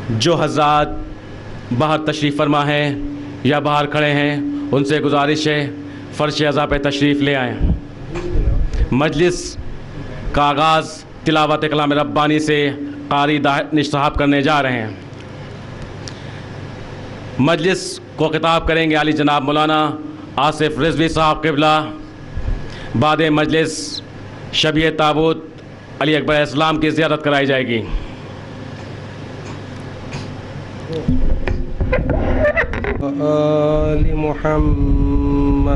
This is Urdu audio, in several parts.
جو حضرات باہر تشریف فرما ہیں یا باہر کھڑے ہیں ان سے گزارش ہے فرش اعضاء پہ تشریف لے آئیں۔ مجلس کا آغاز تلاوت کلام ربانی سے قاری دانش صاحب کرنے جا رہے ہیں۔ مجلس کو خطاب کریں گے عالی جناب مولانا آصف رضوی صاحب قبلہ۔ بعد مجلس شبیہ تابوت علی اکبر علیہ السلام کی زیارت کرائی جائے گی۔ آل محمد۔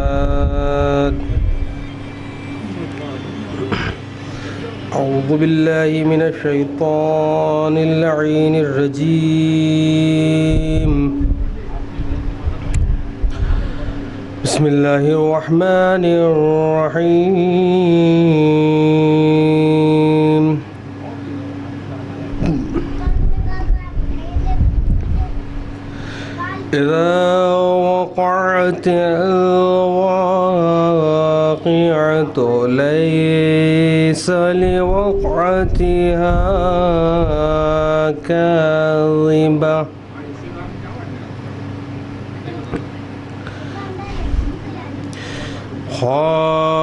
اعوذ باللہ من الشیطان اللعین الرجیم۔ بسم اللہ الرحمن الرحیم۔ اذا وقعت الواقعة ليس لوقعتها كاذبة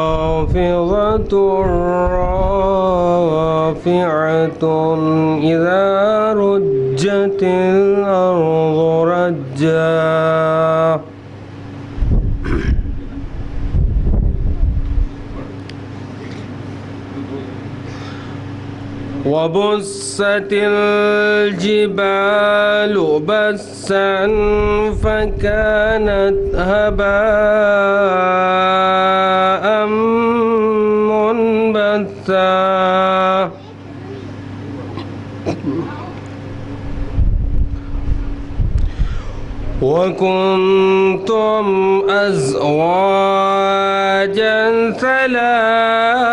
خافضة رافعة إذا رجت الأرض رجا وبست الجبال بسا فكانت هباء منبثا وكنتم أزواجا ثلاثا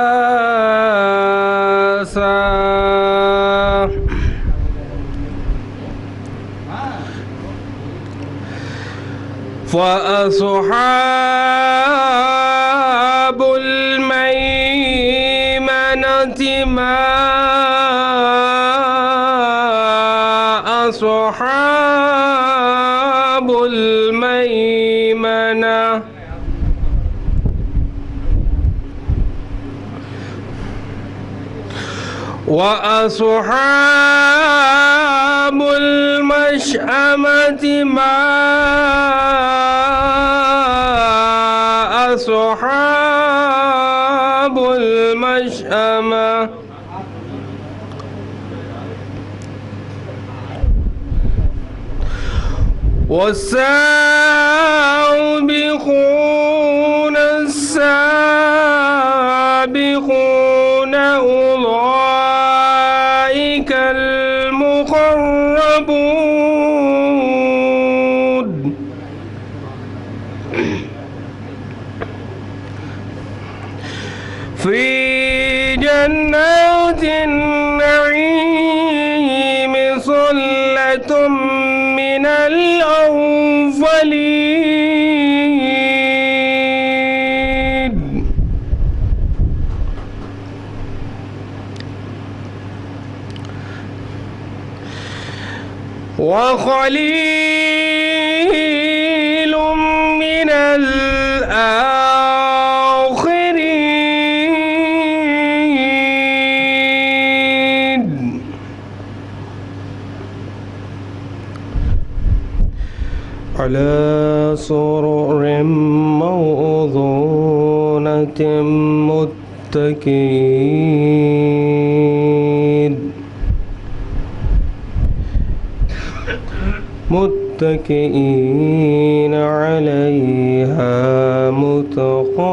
فأصحاب الميمنة ما أصحاب الميمنة وأصحاب المشأمة ما أصحاب المشأمة والسابقون السابقون أولئك المقربون في جنات النعيم ثلة من الأولين وقليل من الآخرين على سرر موضونة متكئين عليها متقابلين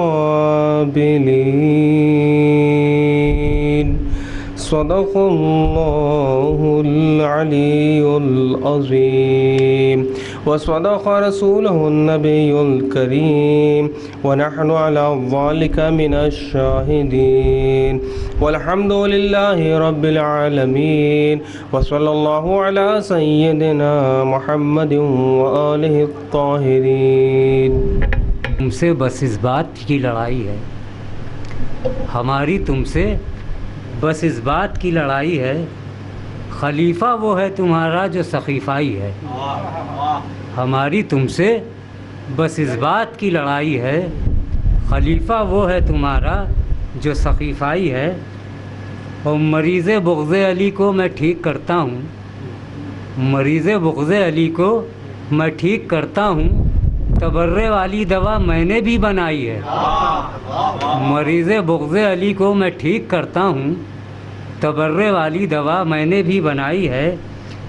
صدق الله العلي العظيم وصدق رسوله النبي الكريم ونحن على ذلك من الشاهدين والحمد لله رب العالمين وصلى الله على سيدنا محمد وآله الطاهرين۔ تم سے بس اس بات کی لڑائی ہے، ہماری تم سے بس اس بات کی لڑائی ہے خلیفہ وہ ہے تمہارا جو سقیفائی ہے. ہماری تم سے بس اس بات کی لڑائی ہے. خلیفہ وہ ہے تمہارا جو سقیفائی ہے. اور مریض بغض علی کو میں ٹھیک کرتا ہوں. مریض بغض علی کو میں ٹھیک کرتا ہوں. تبرے والی دوا میں نے بھی بنائی ہے. مریض بغض علی کو میں ٹھیک کرتا ہوں. تبرے والی دوا میں نے بھی بنائی ہے.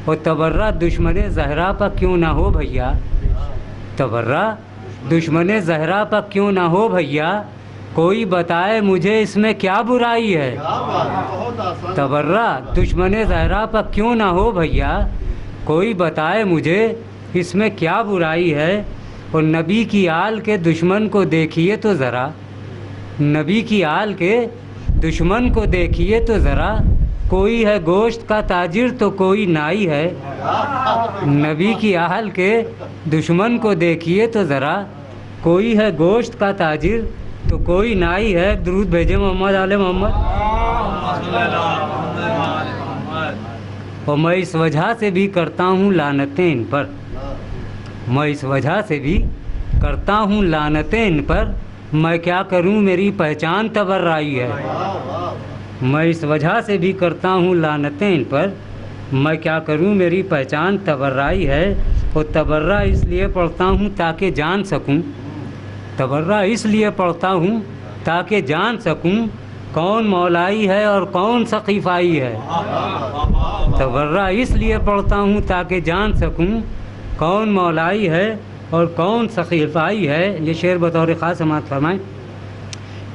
اور تبرہ دشمن زہرا پر کیوں نہ ہو بھیا. تبرہ دشمن زہرا پر کیوں نہ ہو بھیا. کوئی بتائے مجھے اس میں کیا برائی ہے. تبرہ دشمن زہرا پر کیوں نہ ہو بھیا. کوئی بتائے مجھے اس میں کیا برائی ہے. اور نبی کی آل کے دشمن کو دیکھیے تو ذرا. نبی کی آل کے دشمن کو دیکھیے تو ذرا. کوئی ہے گوشت کا تاجر تو کوئی نائی ہے. نبی کی آل کے دشمن کو دیکھیے تو ذرا. کوئی ہے گوشت کا تاجر تو کوئی نائی ہے. درود بھیجے محمد آل محمد. اور میں اس وجہ سے بھی کرتا ہوں لعنتیں ان پر. میں اس وجہ سے بھی کرتا ہوں لعنتیں ان پر. میں کیا کروں میری پہچان تبررائی ہے. میں اس وجہ سے بھی کرتا ہوں لعنتیں ان پر. میں کیا کروں میری پہچان تبررائی ہے. اور تبرہ اس لیے پڑھتا ہوں تاکہ جان سکوں. تبرہ اس لیے پڑھتا ہوں تاکہ جان سکوں کون مولائی ہے اور کون سقیفائی ہے. تبرہ اس لیے پڑھتا ہوں تاکہ جان سکوں کون مولائی ہے اور کون سقیفائی ہے. یہ شعر بطور خاص سماعت فرمائیں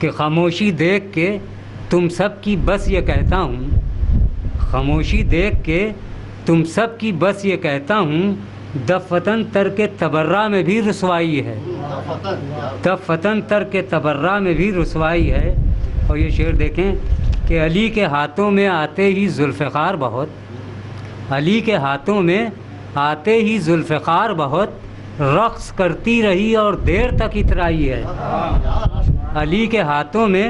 کہ خاموشی دیکھ کے تم سب کی بس یہ کہتا ہوں. خاموشی دیکھ کے تم سب کی بس یہ کہتا ہوں. دفتن ترک تبرہ میں بھی رسوائی ہے. دفتن ترک تبرہ میں بھی رسوائی ہے. اور یہ شعر دیکھیں کہ علی کے ہاتھوں میں آتے ہی ذوالفقار بہت. علی کے ہاتھوں میں آتے ہی ذوالفقار بہت. رقص کرتی رہی اور دیر تک اترائی ہے. علی کے ہاتھوں میں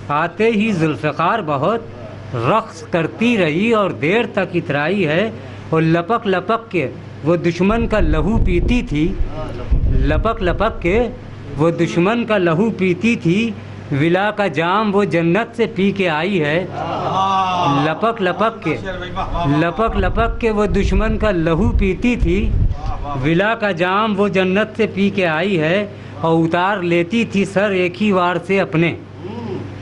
آتے ہی ذوالفقار بہت. رقص کرتی رہی اور دیر تک اترائی ہے. اور لپک لپک کے وہ دشمن کا لہو پیتی تھی. لپک لپک کے وہ دشمن کا لہو پیتی تھی. ولا کا جام وہ جنت سے پی کے آئی ہے. لپک لپک کے وہ دشمن کا لہو پیتی تھی. ولا کا جام وہ جنت سے پی کے آئی ہے. اور اتار لیتی تھی سر ایک ہی وار سے اپنے.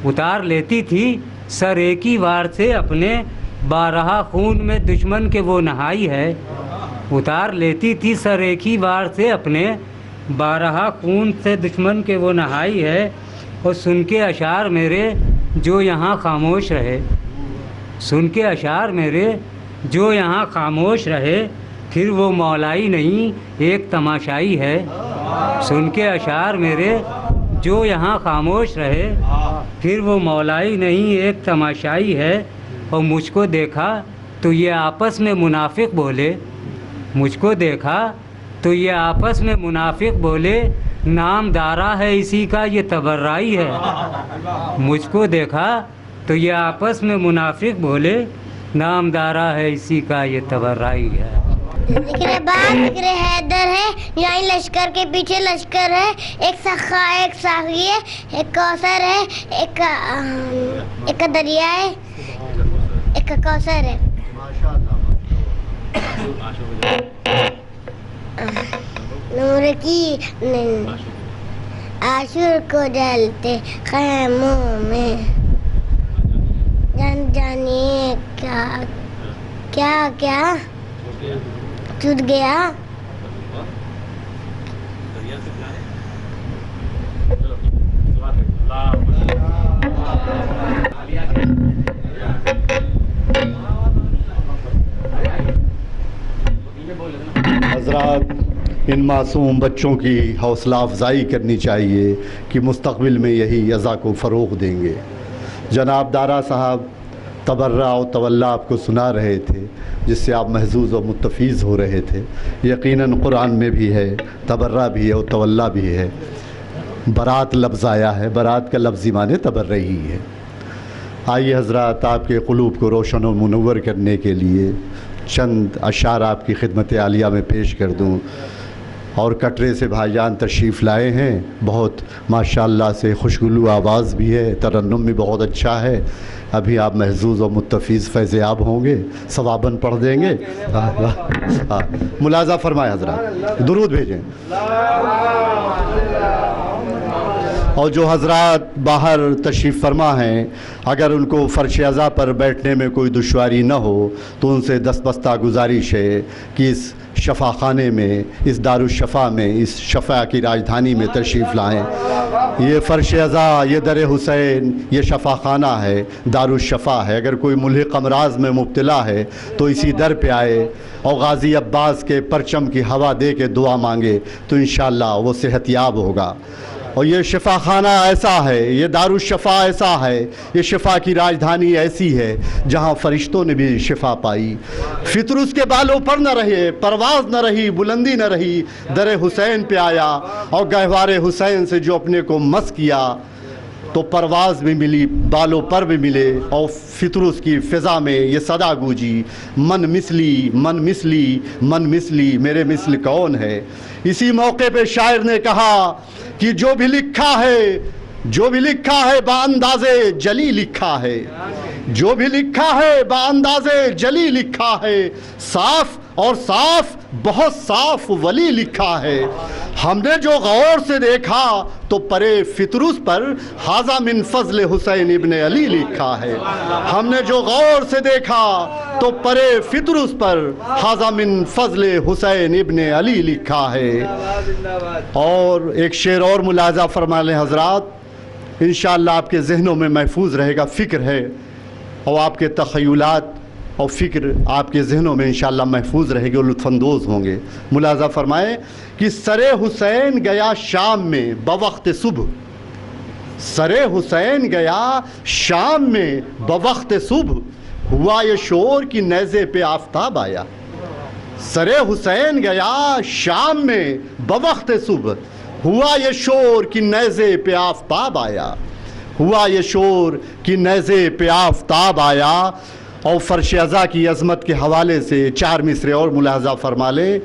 اتار لیتی تھی سر ایک ہی وار سے اپنے. بارہا خون میں دشمن کے وہ نہائی ہے. اتار لیتی تھی سر ایک ہی وار سے اپنے. بارہا خون سے دشمن کے وہ نہائی ہے. اور سن کے اشعار میرے جو یہاں خاموش رہے. سن کے اشعار میرے جو یہاں خاموش رہے. پھر وہ مولائی نہیں ایک تماشائی ہے. سن کے اشعار میرے جو یہاں خاموش رہے. پھر وہ مولائی نہیں ایک تماشائی ہے. اور مجھ کو دیکھا تو یہ آپس میں منافق بولے. مجھ کو دیکھا تو یہ آپس میں منافق بولے. نام دارا ہے اسی کا یہ تبررائی ہے. مجھ کو دیکھا تو یہ آپس میں منافق بولے. نام دارا ہے اسی کا یہ تبررائی ہے. ذکر بعد ذکر حیدر ہے. یعنی لشکر کے پیچھے لشکر ہے. ایک سخا ہے ایک ساقی ہے ایک کوثر ہے ایک دریا ہے ایک کوثر ہے. نور کی عاشور کو جلتے خیموں میں. جان جانیے کیا کیا کیا چھوٹ گیا. حضرات ان معصوم بچوں کی حوصلہ افزائی کرنی چاہیے کہ مستقبل میں یہی عزا کو فروغ دیں گے. جناب دارا صاحب تبرہ و تولا آپ کو سنا رہے تھے جس سے آپ محظوظ و متفیض ہو رہے تھے. یقیناً قرآن میں بھی ہے تبرہ بھی ہے اور تولا بھی ہے. برات لفظ آیا ہے. برات کا لفظی معنی تبرہ ہی ہے. آئیے حضرات آپ کے قلوب کو روشن و منور کرنے کے لیے چند اشعار آپ کی خدمت عالیہ میں پیش کر دوں. اور کٹرے سے بھائی جان تشریف لائے ہیں, بہت ماشاءاللہ سے خوشگلو آواز بھی ہے, ترنم بھی بہت اچھا ہے. ابھی آپ محظوظ و متفیض فیض یاب ہوں گے, ثواباً پڑھ دیں گے. ملاحظہ فرمائے حضرات, درود بھیجیں. اور جو حضرات باہر تشریف فرما ہیں, اگر ان کو فرش عزا پر بیٹھنے میں کوئی دشواری نہ ہو تو ان سے دستبستہ گزارش ہے کہ اس شفا خانے میں, اس دارالشفا میں, اس شفا کی راجدھانی میں تشریف لائیں. یہ فرش عزا, یہ در حسین, یہ شفا خانہ ہے, دارالشفا ہے. اگر کوئی ملحق امراض میں مبتلا ہے تو اسی در پہ آئے اور غازی عباس کے پرچم کی ہوا دے کے دعا مانگے تو انشاءاللہ وہ صحت یاب ہوگا. اور یہ شفا خانہ ایسا ہے, یہ دارالشفا ایسا ہے, یہ شفا کی راجدھانی ایسی ہے جہاں فرشتوں نے بھی شفا پائی. فطر اس کے بالوں پر نہ رہے, پرواز نہ رہی, بلندی نہ رہی, در حسین پہ آیا اور گہوار حسین سے جو اپنے کو مس کیا تو پرواز بھی ملی, بالوں پر بھی ملے. اور فطروس کی فضا میں یہ صدا گوجی, من مثلی, من مثلی, من مثلی, میرے مثل کون ہے. اسی موقع پہ شاعر نے کہا کہ جو بھی لکھا ہے, جو بھی لکھا ہے بانداز جلی لکھا ہے, جو بھی لکھا ہے بانداز جلی لکھا ہے, صاف اور صاف بہت صاف ولی لکھا ہے. ہم نے جو غور سے دیکھا تو پرے فطروس پر ھذا من فضل حسین ابن علی لکھا ہے. ہم نے جو غور سے دیکھا تو پرے فطروس پر ھذا من فضل حسین ابن علی لکھا ہے. اور ایک شعر اور ملاحظہ فرما لیں حضرات, انشاءاللہ آپ کے ذہنوں میں محفوظ رہے گا. فکر ہے اور آپ کے تخیلات اور فکر آپ کے ذہنوں میں انشاءاللہ محفوظ رہے گی اور لطف اندوز ہوں گے. ملاحظہ فرمائیں کہ سر حسین گیا شام میں بوقت صبح, سر حسین گیا شام میں بوقت صبح, ہوا یہ شور کہ نیزے پہ آفتاب آیا. سر حسین گیا شام میں بوقت صبح, ہوا یہ شور کہ نیزے پہ آفتاب آیا, ہوا یہ شور کہ نیزے پہ آفتاب آیا. اور فرش عزا کی عظمت کے حوالے سے چار مصرے اور ملاحظہ فرما لیں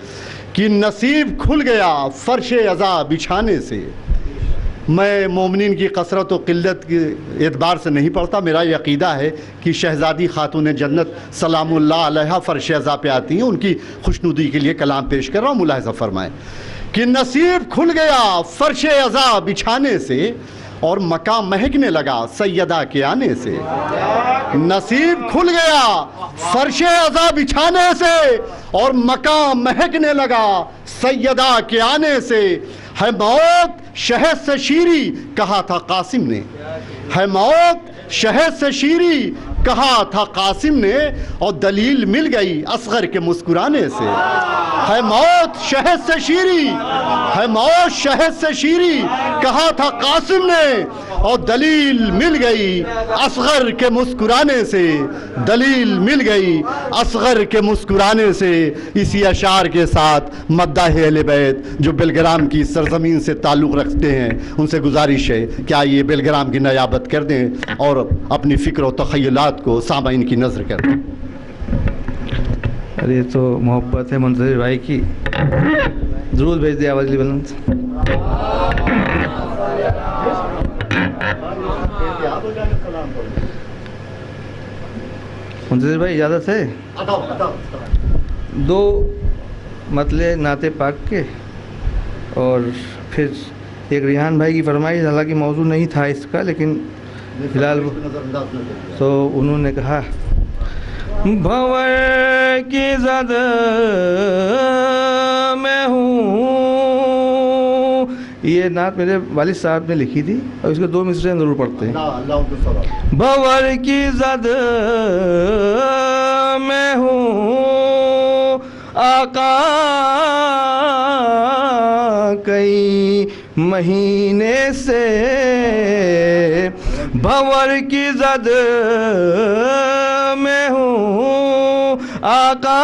کہ نصیب کھل گیا فرش عزا بچھانے سے. میں مومنین کی کثرت و قلت کے اعتبار سے نہیں پڑھتا, میرا یہ عقیدہ ہے کہ شہزادی خاتون جنت سلام اللہ علیہا فرش عزا پہ آتی ہیں, ان کی خوشنودی کے لیے کلام پیش کر رہا ہوں. ملاحظہ فرمائیں کہ نصیب کھل گیا فرش عزا بچھانے سے اور مقام مہکنے لگا سیدہ کے آنے سے. نصیب کھل گیا فرش عزا بچھانے سے اور مقام مہکنے لگا سیدہ کے آنے سے. ہے موت شہد سے شیری کہا تھا قاسم نے, ہے موت شہد سے شیری کہا تھا قاسم نے, اور دلیل مل گئی اصغر کے مسکرانے سے. ہے موت شہد سے شیری, ہے موت شہد سے شیری کہا تھا قاسم نے, اور دلیل مل گئی اصغر کے مسکرانے سے, دلیل مل گئی اصغر کے مسکرانے سے. اسی اشعار کے ساتھ مداح اہل بیت جو بیلگرام کی سرزمین سے تعلق رکھتے ہیں ان سے گزارش ہے کہ آئیے بیلگرام کی نیابت کر دیں اور اپنی فکر و تخیلات کو سامعین کی نظر کر دیں. ارے تو محبت ہے منتظر بھائی کی, ضرور بھیج دے آواز بلند. منتظر بھائی اجازت ہے, دو مطلع نعت پاک کے اور پھر ایک ریحان بھائی کی فرمائش, حالانکہ موضوع نہیں تھا اس کا لیکن فی الحال تو انہوں نے کہا بھور کی زد میں ہوں. یہ نعت میرے والد صاحب نے لکھی تھی اور اس کے دو مصرے ضرور پڑھتے ہیں. بھور کی زد میں ہوں آقا کئی مہینے سے, بھور کی زد میں ہوں آقا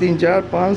3, 4, 5,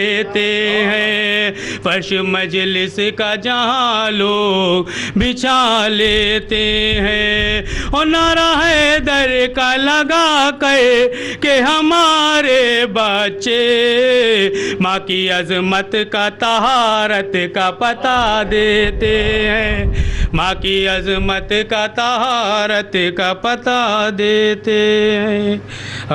لیتے ہیں, فرش مجلس کا جہاں لوگ بچھا لیتے ہیں, اور نعرہ حیدر کا لگا کہ ہمارے بچے ماں کی عظمت کا طہارت کا پتہ دیتے ہیں, ماں کی عظمت کا طہارت کا پتہ دیتے ہیں,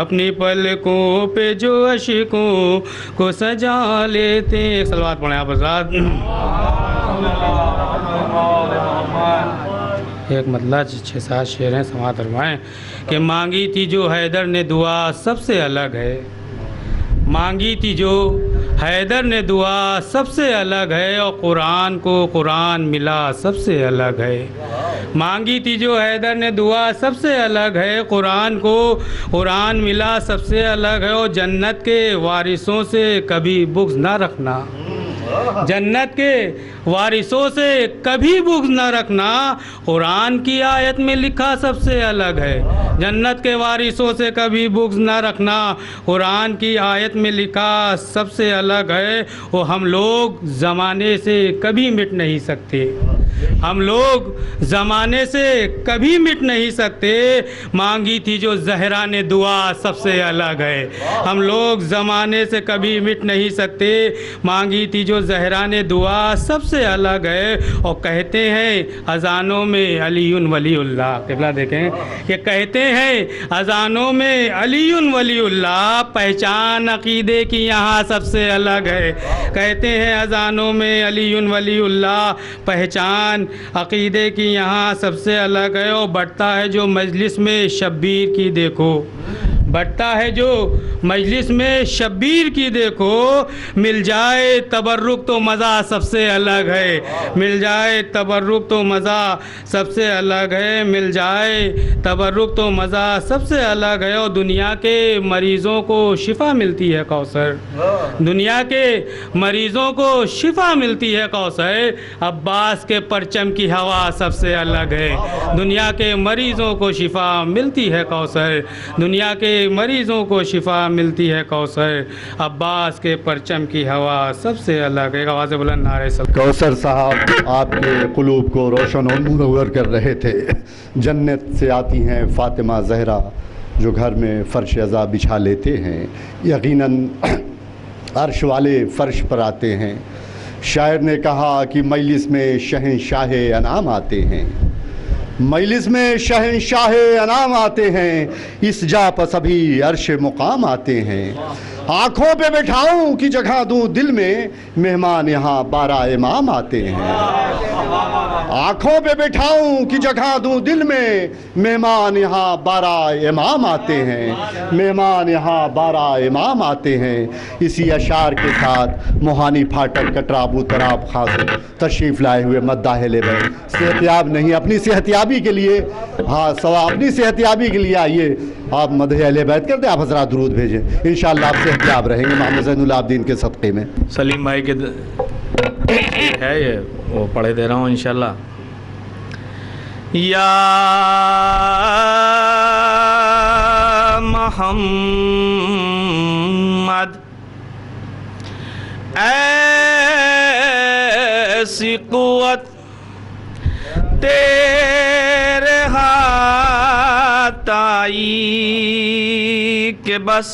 اپنی پلکوں پہ جو اشکوں کو سجا لیتے ہیں. ایک صلوات پڑھیں آپ حضرات. ایک مطلع 6-7 شعر ہیں, سماعت فرمائیں کہ مانگی تھی جو حیدر نے دعا سب سے الگ ہے, مانگی تھی جو حیدر نے دعا سب سے الگ ہے, اور قرآن کو قرآن ملا سب سے الگ ہے. مانگی تھی جو حیدر نے دعا سب سے الگ ہے, قرآن کو قرآن ملا سب سے الگ ہے, اور جنت کے وارثوں سے کبھی بغض نہ رکھنا, جنت کے وارثوں سے کبھی بغض نہ رکھنا, قرآن کی آیت میں لکھا سب سے الگ ہے. جنت کے وارثوں سے کبھی بغض نہ رکھنا, قرآن کی آیت میں لکھا سب سے الگ ہے, وہ ہم لوگ زمانے سے کبھی مٹ نہیں سکتے, ہم لوگ زمانے سے کبھی مٹ نہیں سکتے. مانگی تھی جو زہرا نے دعا سب سے الگ ہے, ہم لوگ زمانے سے کبھی مٹ نہیں سکتے. مانگی تھی جو زہرا نے دعا سب سے الگ ہے, اور کہتے ہیں اذانوں میں علی ولی اللہ. قبلہ دیکھیں کہ کہتے ہیں اذانوں میں علی ولی اللہ, پہچان عقیدے کی یہاں سب سے الگ ہے. کہتے ہیں اذانوں میں علی ولی اللہ, پہچان عقیدے کی یہاں سب سے الگ ہے. اور بٹتا ہے جو مجلس میں شبیر کی دیکھو, بٹتا ہے جو مجلس میں شبیر کی دیکھو, مل جائے تبرک تو مزہ سب سے الگ ہے, مل جائے تبرک تو مزہ سب سے الگ ہے, مل جائے تبرک تو مزہ سب سے الگ ہے. اور دنیا کے مریضوں کو شفا ملتی ہے کوثر, دنیا کے مریضوں کو شفا ملتی ہے کوثر, عباس کے پرچم کی ہوا سب سے الگ ہے. دنیا کے مریضوں کو شفا ملتی ہے کوثر, دنیا کے مریضوں کو شفا ملتی ہے کوثر, عباس کے پرچم کی ہوا سب سے الگ ہے. ایک آواز بلند نعرہ صلوات. کوثر صاحب آپ کے قلوب کو روشن اور منور کر رہے تھے. جنت سے آتی ہیں فاطمہ زہرا جو گھر میں فرش عزا بچھا لیتے ہیں, یقیناً عرش والے فرش پر آتے ہیں. شاعر نے کہا کہ مجلس میں شہنشاہ انعام آتے ہیں, مجلس میں شہنشاہ انعام آتے ہیں, اس جا پر سبھی عرش مقام آتے ہیں. آنکھوں پہ بٹھاؤں کی جگہ دوں دل میں, مہمان یہاں 12 امام آتے ہیں. آنکھوں پہ بٹھاؤں کی جگہ دوں دل میں, مہمان یہاں 12 امام آتے ہیں, مہمان یہاں 12 امام آتے ہیں. اسی اشعار کے ساتھ موہانی پھاٹک کٹرا ابو تراب خاص تشریف لائے ہوئے مداح اہل بیت, صحتیاب نہیں, اپنی صحتیابی کے لیے, ہاں سوا اپنی صحتیابی کے لیے آئیے آپ مدح اہل بیت کرتے, آپ حضرات درود بھیجیں, انشاءاللہ آپ صحتیاب رہیں گے محمد زین العابدین کے صدقے میں. سلیم بھائی کے ہے یہ, وہ پڑھے دے رہا ہوں انشاءاللہ. یا محمد ایسی قوت تیرے ہاتھ آئی کہ بس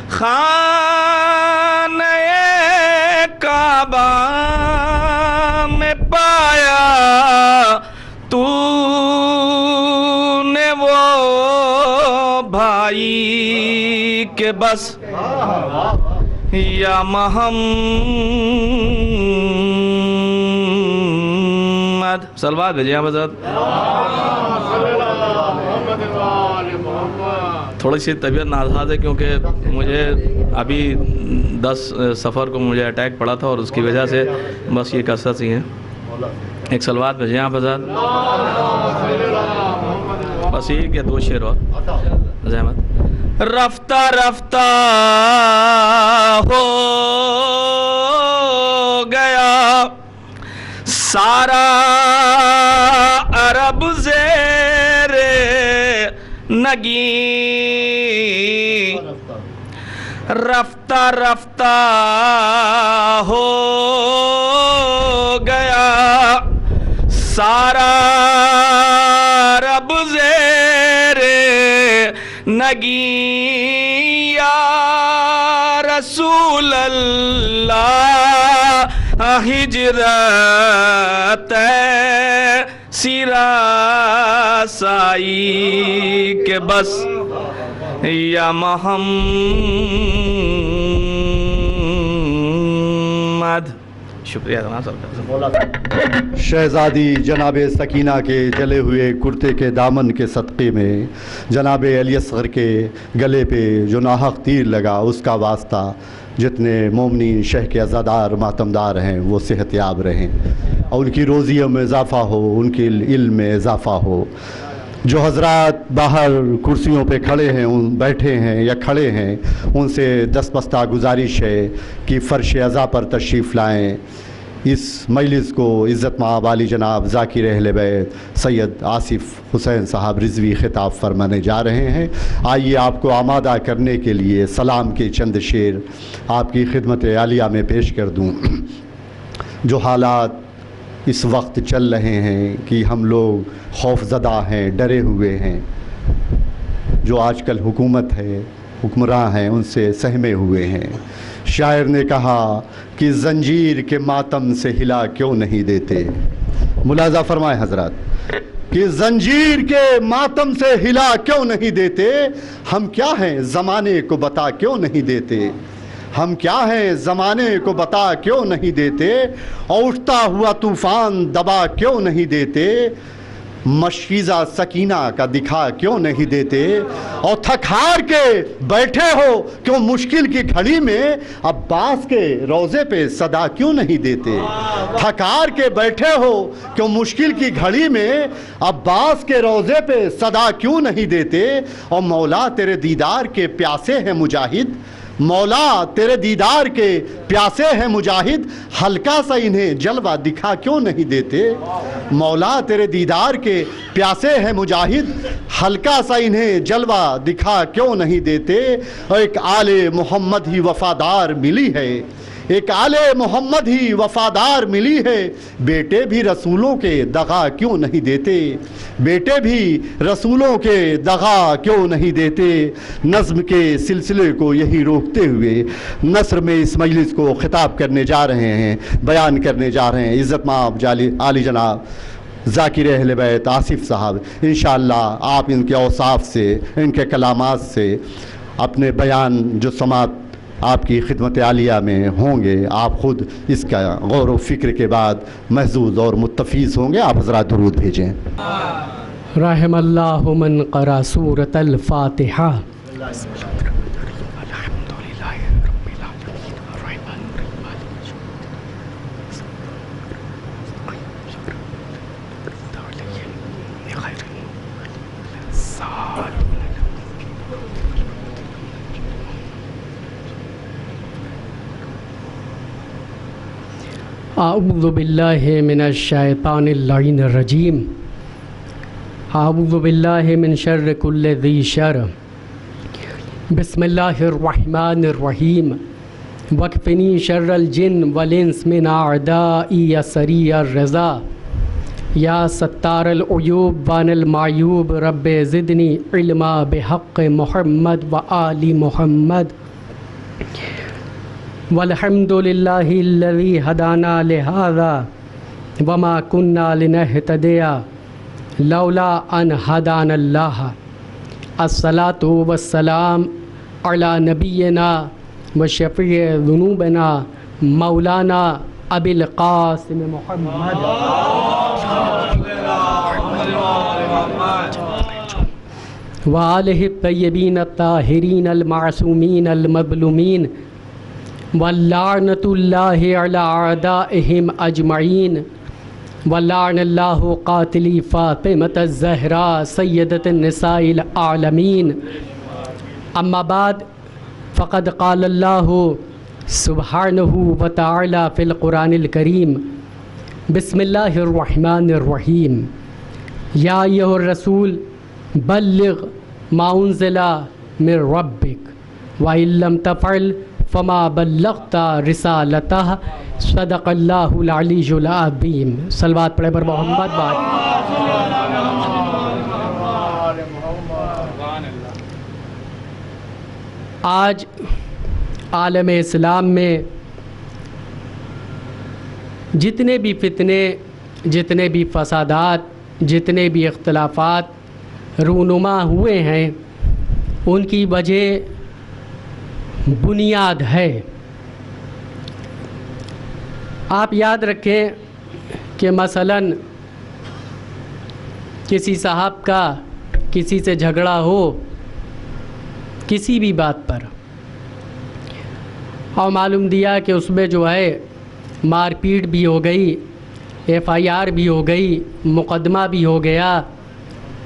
خانہ کعبہ میں پایا تو نے وہ بھائی کہ بس یا محمد. صلوات بھیجیں آپ حضرت. تھوڑی سی طبیعت ناساز ہے کیونکہ مجھے ابھی 10 سفر کو مجھے اٹیک پڑا تھا, اور اس کی وجہ سے بس یہ کثرت ہی ہیں. ایک صلوات بھیجیں آپ حضرت. بس یہ کہ 2 شعر اور زحمت. رفتہ رفتہ ہو گیا سارا عرب زیر نگی, رفتہ رفتہ ہو گیا سارا رب زیر نگی یا رسول اللہ ہجرت سرائی کے بس یا محمد. شکریہ جناب صاحب. شہزادی جناب سکینہ کے جلے ہوئے کرتے کے دامن کے صدقے میں جناب علی اصغر کے گلے پہ جو ناحق تیر لگا اس کا واسطہ جتنے مومنی شہ کے عزادار ماتمدار ہیں وہ صحت یاب رہیں اور ان کی روزیوں میں اضافہ ہو, ان کے علم میں اضافہ ہو. جو حضرات باہر کرسیوں پہ کھڑے ہیں, بیٹھے ہیں یا کھڑے ہیں, ان سے دستبستہ گزارش ہے کہ فرش عزا پر تشریف لائیں. اس مجلس کو عزت مآب والی جناب ذاکر اہل بیت سید آصف حسین صاحب رضوی خطاب فرمانے جا رہے ہیں. آئیے آپ کو آمادہ کرنے کے لیے سلام کے چند شعر آپ کی خدمت عالیہ میں پیش کر دوں. جو حالات اس وقت چل رہے ہیں کہ ہم لوگ خوف زدہ ہیں, ڈرے ہوئے ہیں. جو آج کل حکومت ہے, حکمراں ہیں, ان سے سہمے ہوئے ہیں. شاعر نے کہا کہ زنجیر کے ماتم سے ہلا کیوں نہیں دیتے. ملاحظہ فرمائے حضرات کہ زنجیر کے ماتم سے ہلا کیوں نہیں دیتے. ہم کیا ہیں زمانے کو بتا کیوں نہیں دیتے. ہم کیا ہیں زمانے کو بتا کیوں نہیں دیتے. اور اٹھتا ہوا طوفان دبا کیوں نہیں دیتے. مشکیزہ سکینہ کا دکھا کیوں نہیں دیتے. اور تھک ہار کے بیٹھے ہو کیوں مشکل کی گھڑی میں عباس کے روضے پہ صدا کیوں نہیں دیتے. تھک ہار کے بیٹھے ہو کیوں مشکل کی گھڑی میں عباس کے روضے پہ صدا کیوں نہیں دیتے. اور مولا تیرے دیدار کے پیاسے ہیں مجاہد, مولا تیرے دیدار کے پیاسے ہیں مجاہد, ہلکا سا انہیں جلوہ دکھا کیوں نہیں دیتے. مولا تیرے دیدار کے پیاسے ہیں مجاہد, ہلکا سا انہیں جلوہ دکھا کیوں نہیں دیتے. اور ایک آل محمد ہی وفادار ملی ہے, ایک آل محمد ہی وفادار ملی ہے. بیٹے بھی رسولوں کے دغا کیوں نہیں دیتے, بیٹے بھی رسولوں کے دغا کیوں نہیں دیتے. نظم کے سلسلے کو یہی روکتے ہوئے نثر میں اس مجلس کو خطاب کرنے جا رہے ہیں, بیان کرنے جا رہے ہیں عزت مآب عالی جناب ذاکر اہل بیت آصف صاحب. انشاءاللہ آپ ان کے اوصاف سے, ان کے کلامات سے اپنے بیان جو سماعت آپ کی خدمت عالیہ میں ہوں گے, آپ خود اس کا غور و فکر کے بعد محظوظ اور متفیض ہوں گے. آپ حضرات درود بھیجیں. رحم اللہ من قرأ سورۃ الفاتحہ. اعوذ باللہ من الشیطان اللعین الرجیم. اعوذ باللہ من شر کل ذی شر. بسم اللہ الرحمن الرحیم. وکفنی شر الجن والانس من اعدائی یا سریع الرضا. یا ستار العیوب وان المعیوب رب زدنی علما بحق محمد و آل محمد. والحمد للہ الذی ہدانا لہذا وما کننا لنہتدی لولا ان ہدانا اللہ. الصلاۃ والسلام علی نبینا و شفیع ذنوبنا مولانا ابی القاسم محمد وآلہ الطیبین الطاہرین المعصومین المظلومین واللعنۃ اللہ علی اعدائہم اجمعین. ولعن اللہ قاتلی فاطمۃ الزہراء سیدۃ النساء العالمین. اما بعد فقد قال اللہ سبحانہ وتعالی فی القرآن الکریم. بسم اللہ الرحمن الرحیم. یا ایھا الرسول بلغ ما انزل من ربک وَإِن لَّمْ تَفْعَلْ فَمَا بَلَّغْتَ رِسَالَتَهُ صدق اللہ العلی العظیم. صلوات پڑھے بر محمد آج عالم اسلام میں جتنے بھی فتنے، جتنے بھی فسادات، جتنے بھی اختلافات رونما ہوئے ہیں، ان کی وجہ بنیاد ہے. آپ یاد رکھیں کہ مثلاً کسی صاحب کا کسی سے جھگڑا ہو کسی بھی بات پر، اور معلوم دیا کہ اس میں جو ہے مار پیٹ بھی ہو گئی، FIR بھی ہو گئی، مقدمہ بھی ہو گیا،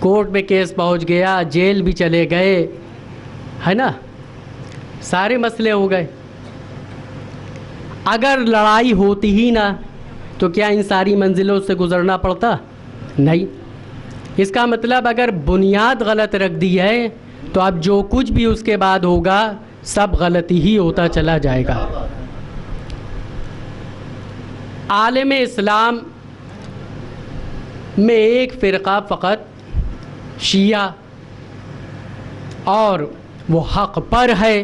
کورٹ میں کیس پہنچ گیا، جیل بھی چلے گئے، ہے نا، سارے مسئلے ہو گئے. اگر لڑائی ہوتی ہی نہ تو کیا ان ساری منزلوں سے گزرنا پڑتا؟ نہیں. اس کا مطلب اگر بنیاد غلط رکھ دی ہے تو اب جو کچھ بھی اس کے بعد ہوگا سب غلطی ہی ہوتا چلا جائے گا. عالم اسلام میں ایک فرقہ فقط شیعہ، اور وہ حق پر ہے،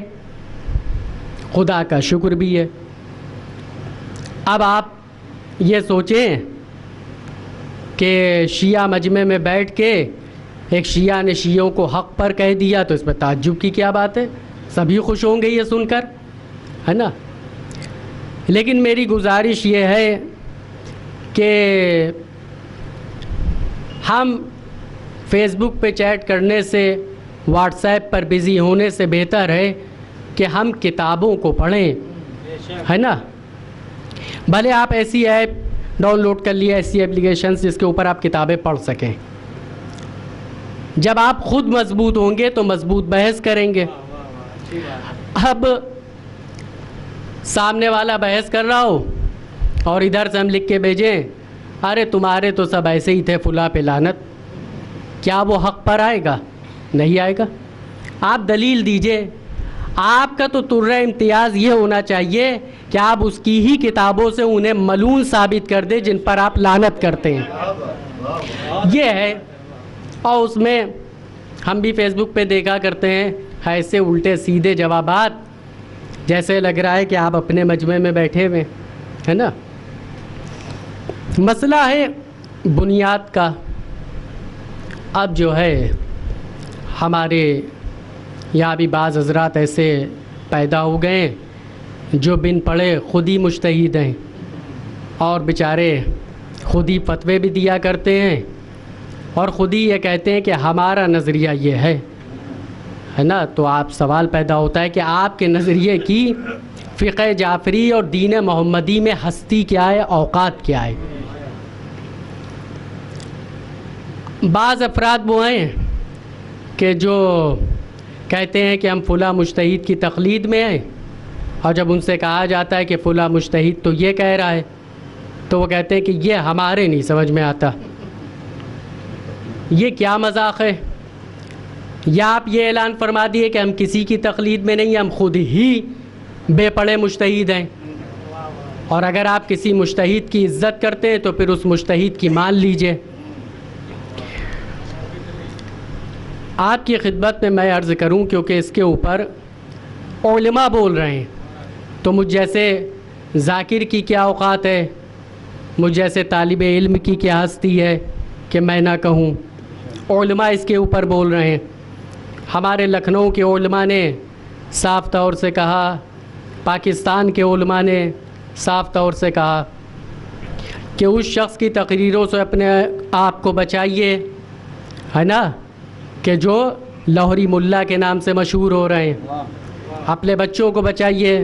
خدا کا شکر بھی ہے. اب آپ یہ سوچیں کہ شیعہ مجمع میں بیٹھ کے ایک شیعہ نے شیعوں کو حق پر کہہ دیا تو اس میں تعجب کی کیا بات ہے؟ سبھی خوش ہوں گے یہ سن کر، ہے نا. لیکن میری گزارش یہ ہے کہ ہم فیس بک پہ چیٹ کرنے سے، واٹس ایپ پر بزی ہونے سے بہتر ہے کہ ہم کتابوں کو پڑھیں، ہے نا. بھلے آپ ایسی ایپ ڈاؤن لوڈ کر لیے، ایسی اپلیکیشنز جس کے اوپر آپ کتابیں پڑھ سکیں. جب آپ خود مضبوط ہوں گے تو مضبوط بحث کریں گے. اب سامنے والا بحث کر رہا ہو اور ادھر سے ہم لکھ کے بھیجیں ارے تمہارے تو سب ایسے ہی تھے فلاں پہ لعنت، کیا وہ حق پر آئے گا؟ نہیں آئے گا. آپ دلیل دیجئے. آپ کا تو طرح امتیاز یہ ہونا چاہیے کہ آپ اس کی ہی کتابوں سے انہیں ملعون ثابت کر دیں جن پر آپ لعنت کرتے ہیں. یہ ہے. اور اس میں ہم بھی فیس بک پہ دیکھا کرتے ہیں ایسے الٹے سیدھے جوابات، جیسے لگ رہا ہے کہ آپ اپنے مجمع میں بیٹھے ہوئے، ہے نا. مسئلہ ہے بنیاد کا. اب جو ہے ہمارے یہاں بھی بعض حضرات ایسے پیدا ہو گئے ہیں جو بن پڑھے خود ہی مجتہد ہیں اور بیچارے خود ہی فتوے بھی دیا کرتے ہیں اور خود ہی یہ کہتے ہیں کہ ہمارا نظریہ یہ ہے نا. تو آپ سوال پیدا ہوتا ہے کہ آپ کے نظریے کی فقہ جعفری اور دین محمدی میں ہستی کیا ہے، اوقات کیا ہے؟ بعض افراد وہ ہیں کہ جو کہتے ہیں کہ ہم فلاں مجتہد کی تقلید میں ہیں، اور جب ان سے کہا جاتا ہے کہ فلاں مجتہد تو یہ کہہ رہا ہے تو وہ کہتے ہیں کہ یہ ہمارے نہیں سمجھ میں آتا. یہ کیا مذاق ہے؟ یا آپ یہ اعلان فرما دیے کہ ہم کسی کی تقلید میں نہیں، ہم خود ہی بے پڑھے مجتہد ہیں، اور اگر آپ کسی مجتہد کی عزت کرتے ہیں تو پھر اس مجتہد کی مان لیجئے. آپ کی خدمت میں میں عرض کروں کیونکہ اس کے اوپر علماء بول رہے ہیں تو مجھ جیسے ذاکر کی کیا اوقات ہے، مجھ جیسے طالب علم کی کیا ہستی ہے کہ میں نہ کہوں. علماء اس کے اوپر بول رہے ہیں. ہمارے لکھنؤ کے علماء نے صاف طور سے کہا، پاکستان کے علماء نے صاف طور سے کہا کہ اس شخص کی تقریروں سے اپنے آپ کو بچائیے، ہے نا، کہ جو لاہوری ملا کے نام سے مشہور ہو رہے ہیں. اپنے بچوں کو بچائیے،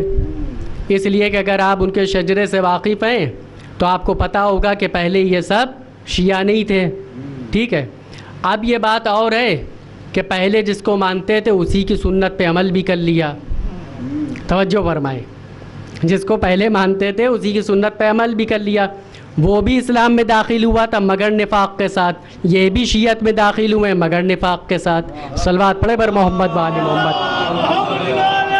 اس لیے کہ اگر آپ ان کے شجرے سے واقف ہیں تو آپ کو پتہ ہوگا کہ پہلے یہ سب شیعہ نہیں تھے. ٹھیک ہے. اب یہ بات اور ہے کہ پہلے جس کو مانتے تھے اسی کی سنت پہ عمل بھی کر لیا. توجہ فرمائیں. جس کو پہلے مانتے تھے اسی کی سنت پہ عمل بھی کر لیا. وہ بھی اسلام میں داخل ہوا تھا مگر نفاق کے ساتھ، یہ بھی شیعت میں داخل ہوئے مگر نفاق کے ساتھ. صلوات پڑھے بر محمد و آل محمد.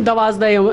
12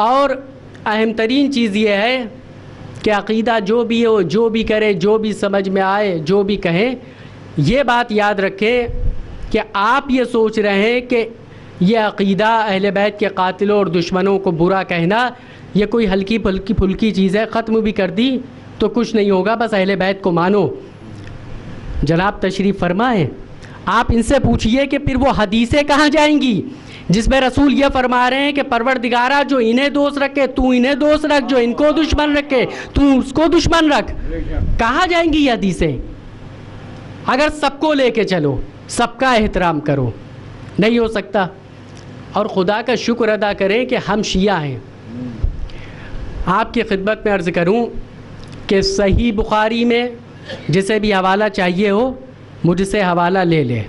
اور اہم ترین چیز یہ ہے کہ عقیدہ جو بھی ہو، جو بھی کرے، جو بھی سمجھ میں آئے، جو بھی کہیں، یہ بات یاد رکھیں کہ آپ یہ سوچ رہے ہیں کہ یہ عقیدہ اہل بیت کے قاتلوں اور دشمنوں کو برا کہنا یہ کوئی ہلکی پھلکی چیز ہے، ختم بھی کر دی تو کچھ نہیں ہوگا، بس اہل بیت کو مانو۔ جناب تشریف فرمائیں، آپ ان سے پوچھئے کہ پھر وہ حدیثیں کہاں جائیں گی جس میں رسول یہ فرما رہے ہیں کہ پروردگارہ جو انہیں دوست رکھے تو انہیں دوست رکھ، جو ان کو دشمن رکھے تو اس کو دشمن رکھ، کہاں جائیں گی یہ حدیثیں؟ اگر سب کو لے کے چلو، سب کا احترام کرو، نہیں ہو سکتا۔ اور خدا کا شکر ادا کریں کہ ہم شیعہ ہیں۔ آپ کی خدمت میں عرض کروں کہ صحیح بخاری میں جسے بھی حوالہ چاہیے ہو مجھ سے حوالہ لے لے،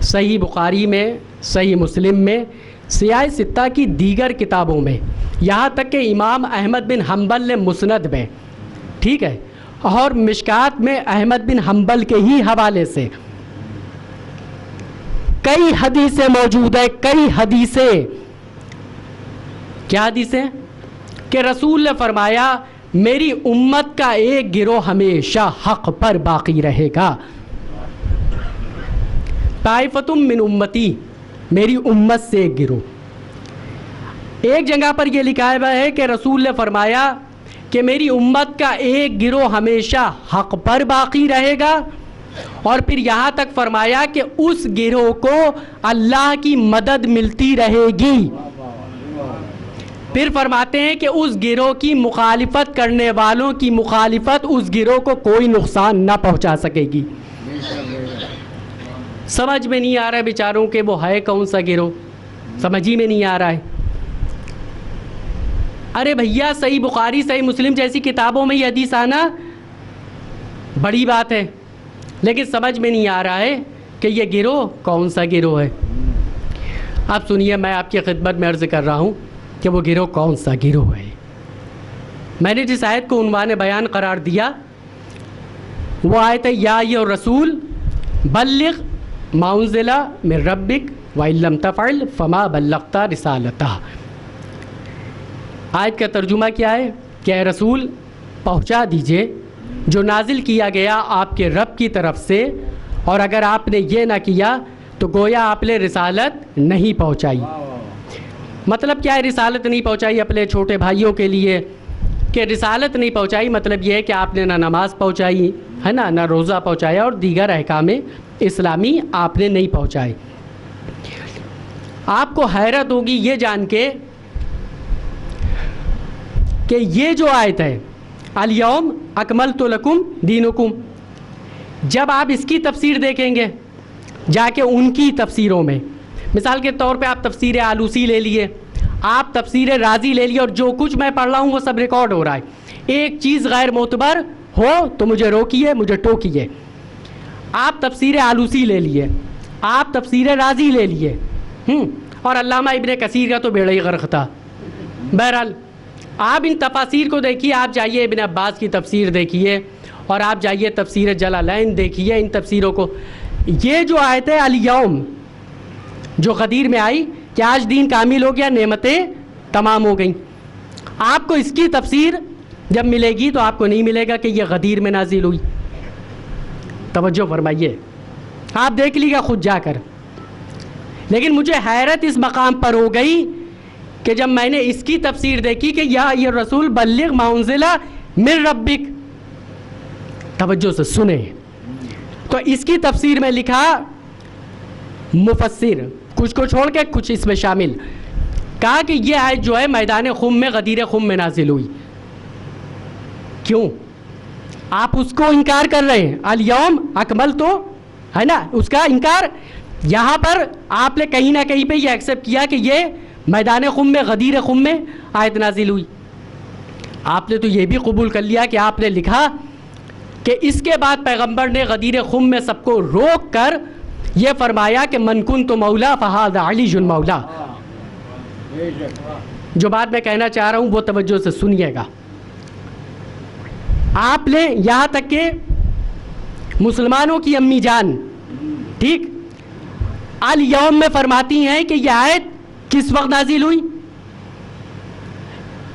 صحیح بخاری میں، صحیح مسلم میں، سیاہ ستہ کی دیگر کتابوں میں، یہاں تک کہ امام احمد بن حنبل نے مسند میں، ٹھیک ہے، اور مشکات میں احمد بن حنبل کے ہی حوالے سے کئی حدیثیں موجود ہیں، کئی حدیثیں۔ کیا حدیثیں؟ کہ رسول نے فرمایا میری امت کا ایک گروہ ہمیشہ حق پر باقی رہے گا، طائفتم من امتی، میری امت سے ایک گروہ۔ ایک جگہ پر یہ لکھا ہوا ہے کہ رسول نے فرمایا کہ میری امت کا ایک گروہ ہمیشہ حق پر باقی رہے گا، اور پھر یہاں تک فرمایا کہ اس گروہ کو اللہ کی مدد ملتی رہے گی۔ پھر فرماتے ہیں کہ اس گروہ کی مخالفت کرنے والوں کی مخالفت اس گروہ کو کوئی نقصان نہ پہنچا سکے گی۔ سمجھ میں نہیں آ رہا ہے بیچاروں کہ وہ ہے کون سا گروہ، سمجھ ہی میں نہیں آ رہا ہے۔ ارے بھیا صحیح بخاری، صحیح مسلم جیسی کتابوں میں یہ حدیث آنا بڑی بات ہے، لیکن سمجھ میں نہیں آ رہا ہے کہ یہ گروہ کون سا گروہ ہے۔ اب سنیے، میں آپ کی خدمت میں عرض کر رہا ہوں کہ وہ گروہ کون سا گروہ ہے۔ میں نے جس آیت کو عنوان بیان قرار دیا وہ آیت ہے یا ایھا الرسول بلغ ما انزل من ربک وان لم تفعل فما بلغت رسالتہ۔ آیت کا ترجمہ کیا ہے کہ اے رسول پہنچا دیجئے جو نازل کیا گیا آپ کے رب کی طرف سے، اور اگر آپ نے یہ نہ کیا تو گویا آپ نے رسالت نہیں پہنچائی۔ مطلب کیا ہے رسالت نہیں پہنچائی اپنے چھوٹے بھائیوں کے لیے؟ کہ رسالت نہیں پہنچائی مطلب یہ ہے کہ آپ نے نہ نماز پہنچائی ہے نا، نہ روزہ پہنچایا، اور دیگر احکام اسلامی آپ نے نہیں پہنچائے۔ آپ کو حیرت ہوگی یہ جان کے کہ یہ جو آیت ہے الیوم اکملت لکم دینکم، جب آپ اس کی تفسیر دیکھیں گے جا کے ان کی تفسیروں میں، مثال کے طور پہ آپ تفسیر آلوسی لے لیے، آپ تفسیر رازی لے لیے، اور جو کچھ میں پڑھ رہا ہوں وہ سب ریکارڈ ہو رہا ہے، ایک چیز غیر معتبر ہو تو مجھے روکیے، مجھے ٹوکیے۔ آپ تفسیر آلوسی لے لیے، آپ تفسیر رازی لے لیے، اور علامہ ابن کثیر کا تو بیڑا ہی غرق تھا۔ بہرحال آپ ان تفاسیر کو دیکھیے، آپ جائیے ابن عباس کی تفسیر دیکھیے، اور آپ جائیے تفسیر جلالین دیکھیے، ان تفسیروں کو۔ یہ جو آیت ہے الیوم جو غدیر میں آئی کہ آج دین کامل ہو گیا، نعمتیں تمام ہو گئیں، آپ کو اس کی تفسیر جب ملے گی تو آپ کو نہیں ملے گا کہ یہ غدیر میں نازل ہوئی۔ توجہ فرمائیے، آپ دیکھ لیجیے خود جا کر۔ لیکن مجھے حیرت اس مقام پر ہو گئی کہ جب میں نے اس کی تفسیر دیکھی کہ یا ایھا الرسول بلغ ما انزل من ربک، توجہ سے سنیں، تو اس کی تفسیر میں لکھا مفسر کچھ کو چھوڑ کے کچھ اس میں شامل، کہا کہ یہ آیت جو ہے میدان خم میں غدیر خم میں نازل ہوئی۔ کیوں آپ اس کو انکار کر رہے ہیں؟ الیوم اکمل تو ہے نا، اس کا انکار یہاں پر آپ نے کہیں نہ کہیں پہ یہ ایکسیپٹ کیا کہ یہ میدان خم میں غدیر خم میں آیت نازل ہوئی۔ آپ نے تو یہ بھی قبول کر لیا کہ آپ نے لکھا کہ اس کے بعد پیغمبر نے غدیر خم میں سب کو روک کر یہ فرمایا کہ من کنت مولا فہذا علی مولا۔ جو بات میں کہنا چاہ رہا ہوں وہ توجہ سے سنیے گا۔ آپ نے یہاں تک کہ مسلمانوں کی امی جان ٹھیک الیوم میں فرماتی ہیں کہ یہ آیت کس وقت نازل ہوئی؟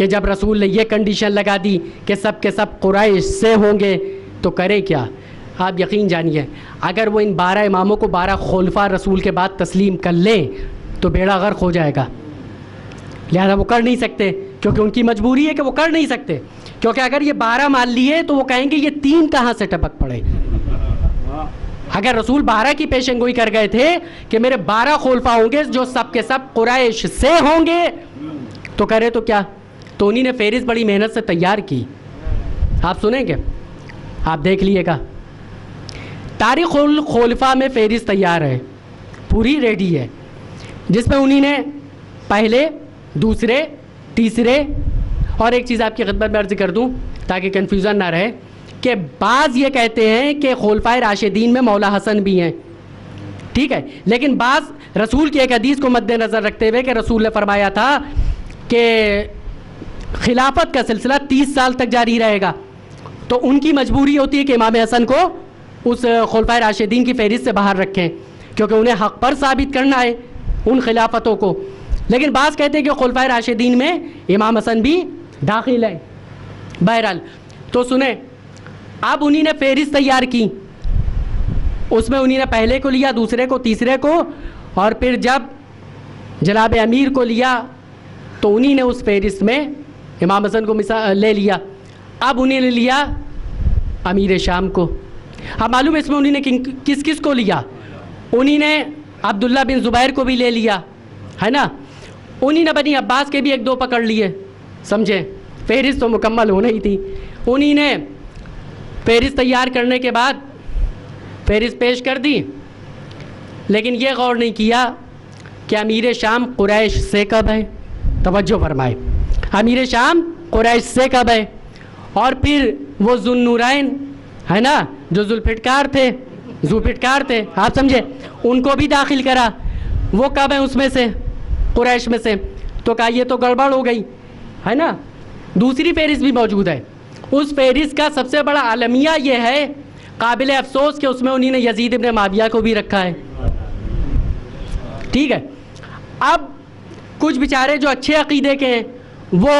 کہ جب رسول نے یہ کنڈیشن لگا دی کہ سب کے سب قریش سے ہوں گے تو کرے کیا؟ آپ یقین جانیے اگر وہ ان 12 اماموں کو 12 خلفاء رسول کے بعد تسلیم کر لیں تو بیڑا غرق ہو جائے گا. لہذا وہ کر نہیں سکتے کیونکہ ان کی مجبوری ہے کہ وہ کر نہیں سکتے, کیونکہ اگر یہ 12 مان لیے تو وہ کہیں گے یہ 3 کہاں سے ٹپک پڑے. اگر رسول 12 کی پیشن گوئی کر گئے تھے کہ میرے 12 خلفاء ہوں گے جو سب کے سب قریش سے ہوں گے تو کرے تو کیا؟ تو انہی نے فہرست بڑی محنت سے تیار کی. آپ سنیں گے, آپ دیکھ لیے گا تاریخ الخلفاء میں فہرست تیار ہے, پوری ریڈی ہے, جس میں انہی نے پہلے, دوسرے, تیسرے, اور ایک چیز آپ کی خدمت میں عرض کر دوں تاکہ کنفیوژن نہ رہے کہ بعض یہ کہتے ہیں کہ خلفائے راشدین میں مولا حسن بھی ہیں, ٹھیک ہے, لیکن بعض رسول کی ایک حدیث کو مد نظر رکھتے ہوئے کہ رسول نے فرمایا تھا کہ خلافت کا سلسلہ 30 سال تک جاری رہے گا, تو ان کی مجبوری ہوتی ہے کہ امام حسن کو اس خلفائے راشدین کی فہرست سے باہر رکھیں کیونکہ انہیں حق پر ثابت کرنا ہے ان خلافتوں کو. لیکن بعض کہتے ہیں کہ خلفائے راشدین میں امام حسن بھی داخل ہے. بہرحال تو سنیں, اب انہی نے فہرست تیار کی, اس میں انہی نے پہلے کو لیا, دوسرے کو, تیسرے کو, اور پھر جب جناب امیر کو لیا تو انہی نے اس فہرست میں امام حسن کو لے لیا. اب انہی نے لیا امیر شام کو. اب معلوم ہے اس میں انہی نے کس کس کو لیا؟ انہی نے عبداللہ بن زبیر کو بھی لے لیا ہے نا, انہی نے بنی عباس کے بھی 1-2 پکڑ لیے, سمجھے, فہرست تو مکمل ہونا ہی تھی. انہی نے فہرست تیار کرنے کے بعد فہرست پیش کر دی, لیکن یہ غور نہیں کیا کہ امیر شام قریش سے کب ہے. توجہ فرمائے, امیر شام قریش سے کب ہے, اور پھر وہ ذوالنورین ہے نا جو ذوالفقار تھے, آپ سمجھے, ان کو بھی داخل کرا, وہ کب ہیں اس میں سے, قریش میں سے. تو کہا یہ تو گڑبڑ ہو گئی ہے نا. دوسری فہرست بھی موجود ہے, اس فہرست کا سب سے بڑا المیہ یہ ہے, قابل افسوس کہ اس میں انہی نے یزید ابن معاویہ کو بھی رکھا ہے, ٹھیک ہے. اب کچھ بیچارے جو اچھے عقیدے کے ہیں وہ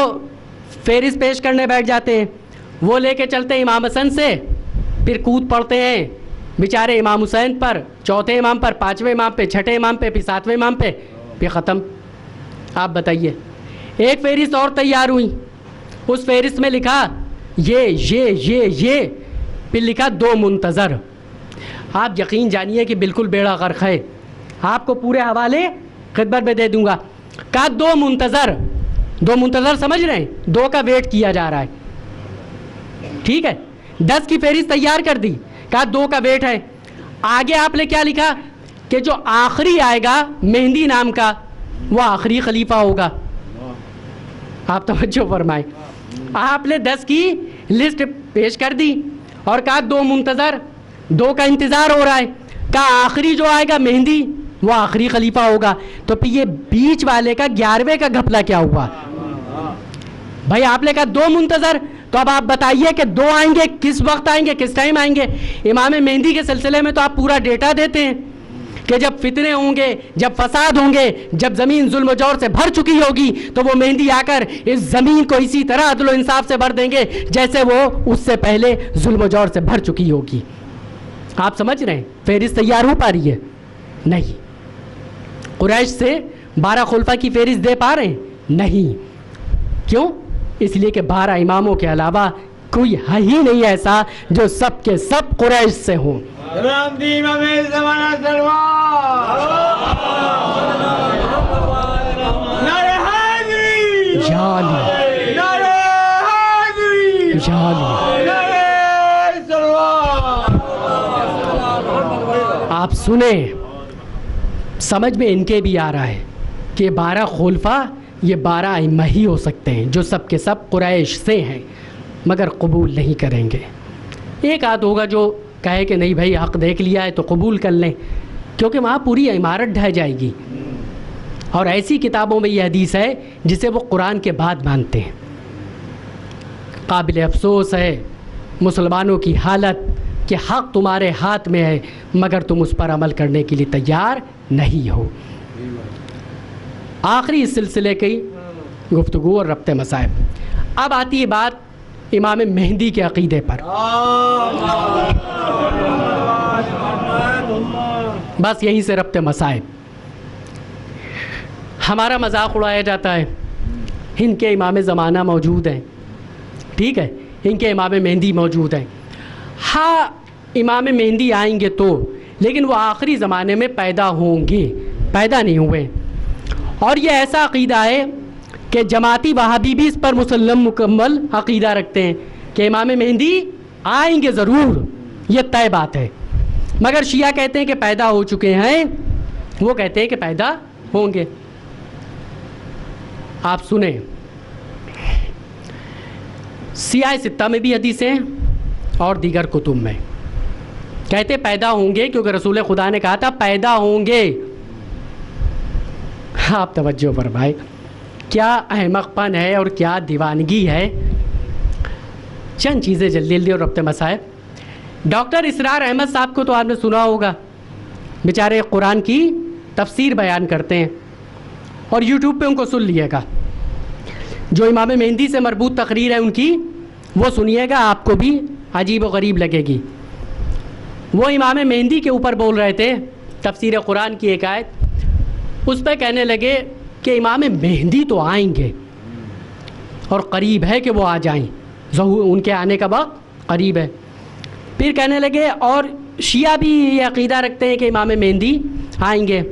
فہرست پیش کرنے بیٹھ جاتے ہیں, وہ لے کے چلتے ہیں امام حسن سے, پھر کود پڑتے ہیں بیچارے امام حسین پر, چوتھے امام پر, 5ویں امام پہ, 6ٹھے امام پہ, پھر 7ویں امام پہ, پھر ختم. آپ بتائیے, ایک فہرست اور تیار ہوئی, اس فہرست میں لکھا یہ پھر لکھا 2 منتظر. آپ یقین جانیے کہ بالکل بیڑا غرق ہے. آپ کو پورے حوالے خدمت میں دے دوں گا. کہا 2 منتظر سمجھ رہے ہیں, 2 کا ویٹ کیا جا رہا ہے, ٹھیک ہے. 10 کی فہرست تیار کر دی, کہا 2 کا ویٹ ہے. آگے آپ نے کیا لکھا کہ جو آخری آئے گا مہندی نام کا وہ آخری خلیفہ ہوگا. آپ توجہ فرمائیں, آپ نے 10 کی لسٹ پیش کر دی اور کہا 2 منتظر, 2 کا انتظار ہو رہا ہے. کہا آخری جو آئے گا مہندی وہ آخری خلیفہ ہوگا. تو پھر یہ بیچ والے کا 11ویں کا گھپلا کیا ہوا بھائی؟ آپ نے کہا 2 منتظر, تو اب آپ بتائیے کہ 2 آئیں گے, کس وقت آئیں گے, کس ٹائم آئیں گے؟ امام مہدی کے سلسلے میں تو آپ پورا ڈیٹا دیتے ہیں کہ جب فتنے ہوں گے, جب فساد ہوں گے, جب زمین ظلم و جور سے بھر چکی ہوگی تو وہ مہندی آ کر اس زمین کو اسی طرح عدل و انصاف سے بھر دیں گے جیسے وہ اس سے پہلے ظلم و جور سے بھر چکی ہوگی. آپ سمجھ رہے ہیں فہرست تیار ہو پا رہی ہے؟ نہیں. قریش سے 12 خلفاء کی فہرست دے پا رہے ہیں؟ نہیں. کیوں؟ اس لیے کہ 12 اماموں کے علاوہ کوئی ہے ہی نہیں ایسا جو سب کے سب قریش سے ہوں. آپ سنیں, سمجھ میں ان کے بھی آ رہا ہے کہ 12 خلفاء یہ 12 ائمہ ہی ہو سکتے ہیں جو سب کے سب قریش سے ہیں, مگر قبول نہیں کریں گے. ایک آدھ ہوگا جو کہے کہ نہیں بھائی حق دیکھ لیا ہے تو قبول کر لیں, کیونکہ وہاں پوری عمارت ڈھہ جائے گی. اور ایسی کتابوں میں یہ حدیث ہے جسے وہ قرآن کے بعد مانتے ہیں. قابل افسوس ہے مسلمانوں کی حالت کہ حق تمہارے ہاتھ میں ہے مگر تم اس پر عمل کرنے کے لیے تیار نہیں ہو. آخری اس سلسلے کی گفتگو اور ربط مصائب. اب آتی ہے بات امام مہدی کے عقیدے پر. بس یہیں سے ربط مسائب. ہمارا مذاق اڑایا جاتا ہے ان کے امام زمانہ موجود ہیں, ٹھیک ہے, ان کے امام مہدی موجود ہیں. ہاں امام مہدی آئیں گے تو, لیکن وہ آخری زمانے میں پیدا ہوں گے, پیدا نہیں ہوئے. اور یہ ایسا عقیدہ ہے کہ جماعتی وہابی بھی اس پر مسلم مکمل عقیدہ رکھتے ہیں کہ امام مہدی آئیں گے ضرور, یہ طے بات ہے. مگر شیعہ کہتے ہیں کہ پیدا ہو چکے ہیں, وہ کہتے ہیں کہ پیدا ہوں گے. آپ سنیں, سیاہ ستہ میں بھی حدیثیں اور دیگر کتب میں کہتے پیدا ہوں گے, کیونکہ رسول خدا نے کہا تھا پیدا ہوں گے. آپ توجہ فرمائیں, کیا احمق پن ہے اور کیا دیوانگی ہے. چند چیزیں جلدی جلدی اور ربط مسائب. ڈاکٹر اسرار احمد صاحب کو تو آپ نے سنا ہوگا, بیچارے قرآن کی تفسیر بیان کرتے ہیں, اور یوٹیوب پہ ان کو سن لیے گا. جو امام مہدی سے مربوط تقریر ہے ان کی, وہ سنیے گا, آپ کو بھی عجیب و غریب لگے گی. وہ امام مہدی کے اوپر بول رہے تھے, تفسیر قرآن کی ایک آیت, اس پہ کہنے لگے کہ امام مہدی تو آئیں گے اور قریب ہے کہ وہ آ جائیں, ان کے آنے کا وقت قریب ہے. پھر کہنے لگے اور شیعہ بھی یہ عقیدہ رکھتے ہیں کہ امام مہدی آئیں گے,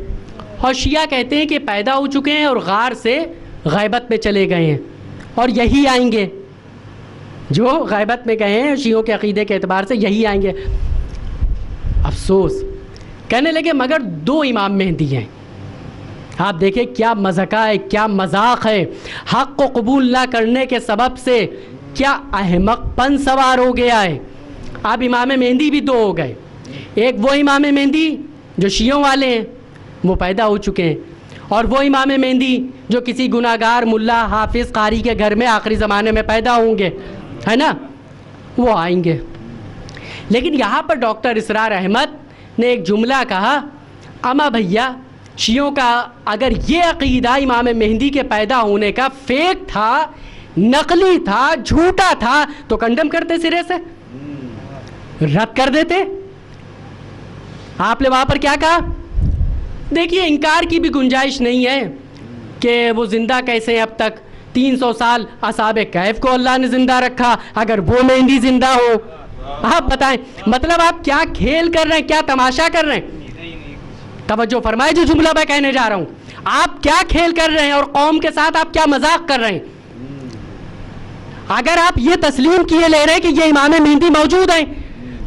اور شیعہ کہتے ہیں کہ پیدا ہو چکے ہیں اور غار سے غیبت میں چلے گئے ہیں اور یہی آئیں گے. جو غیبت میں گئے ہیں شیعوں کے عقیدے کے اعتبار سے یہی آئیں گے. افسوس, کہنے لگے مگر 2 امام مہدی ہیں. آپ دیکھیں کیا مذاق ہے, کیا مذاق ہے. حق کو قبول نہ کرنے کے سبب سے کیا احمق پن سوار ہو گیا ہے. اب امام مہدی بھی 2 ہو گئے. ایک وہ امام مہدی جو شیعوں والے ہیں, وہ پیدا ہو چکے ہیں, اور وہ امام مہدی جو کسی گناہگار ملا حافظ قاری کے گھر میں آخری زمانے میں پیدا ہوں گے, ہے نا, وہ آئیں گے. لیکن یہاں پر ڈاکٹر اسرار احمد نے ایک جملہ کہا, اما بھیا شیعوں کا اگر یہ عقیدہ امام مہدی کے پیدا ہونے کا فیک تھا, نقلی تھا, جھوٹا تھا, تو کنڈم کرتے سرے سے, رد کر دیتے. آپ نے وہاں پر کیا کہا, دیکھیے انکار کی بھی گنجائش نہیں ہے کہ وہ زندہ کیسے ہیں. اب تک 300 سال اصحاب کہف کو اللہ نے زندہ رکھا, اگر وہ مہدی زندہ ہو, آپ بتائیں مطلب آپ کیا کھیل کر رہے ہیں, کیا تماشا کر رہے ہیں. توجہ فرمائے جو جملہ میں کہنے جا رہا ہوں, آپ کیا کھیل کر رہے ہیں اور قوم کے ساتھ آپ کیا مذاق کر رہے ہیں. اگر آپ یہ تسلیم کیے لے رہے ہیں کہ یہ امام مہدی موجود ہیں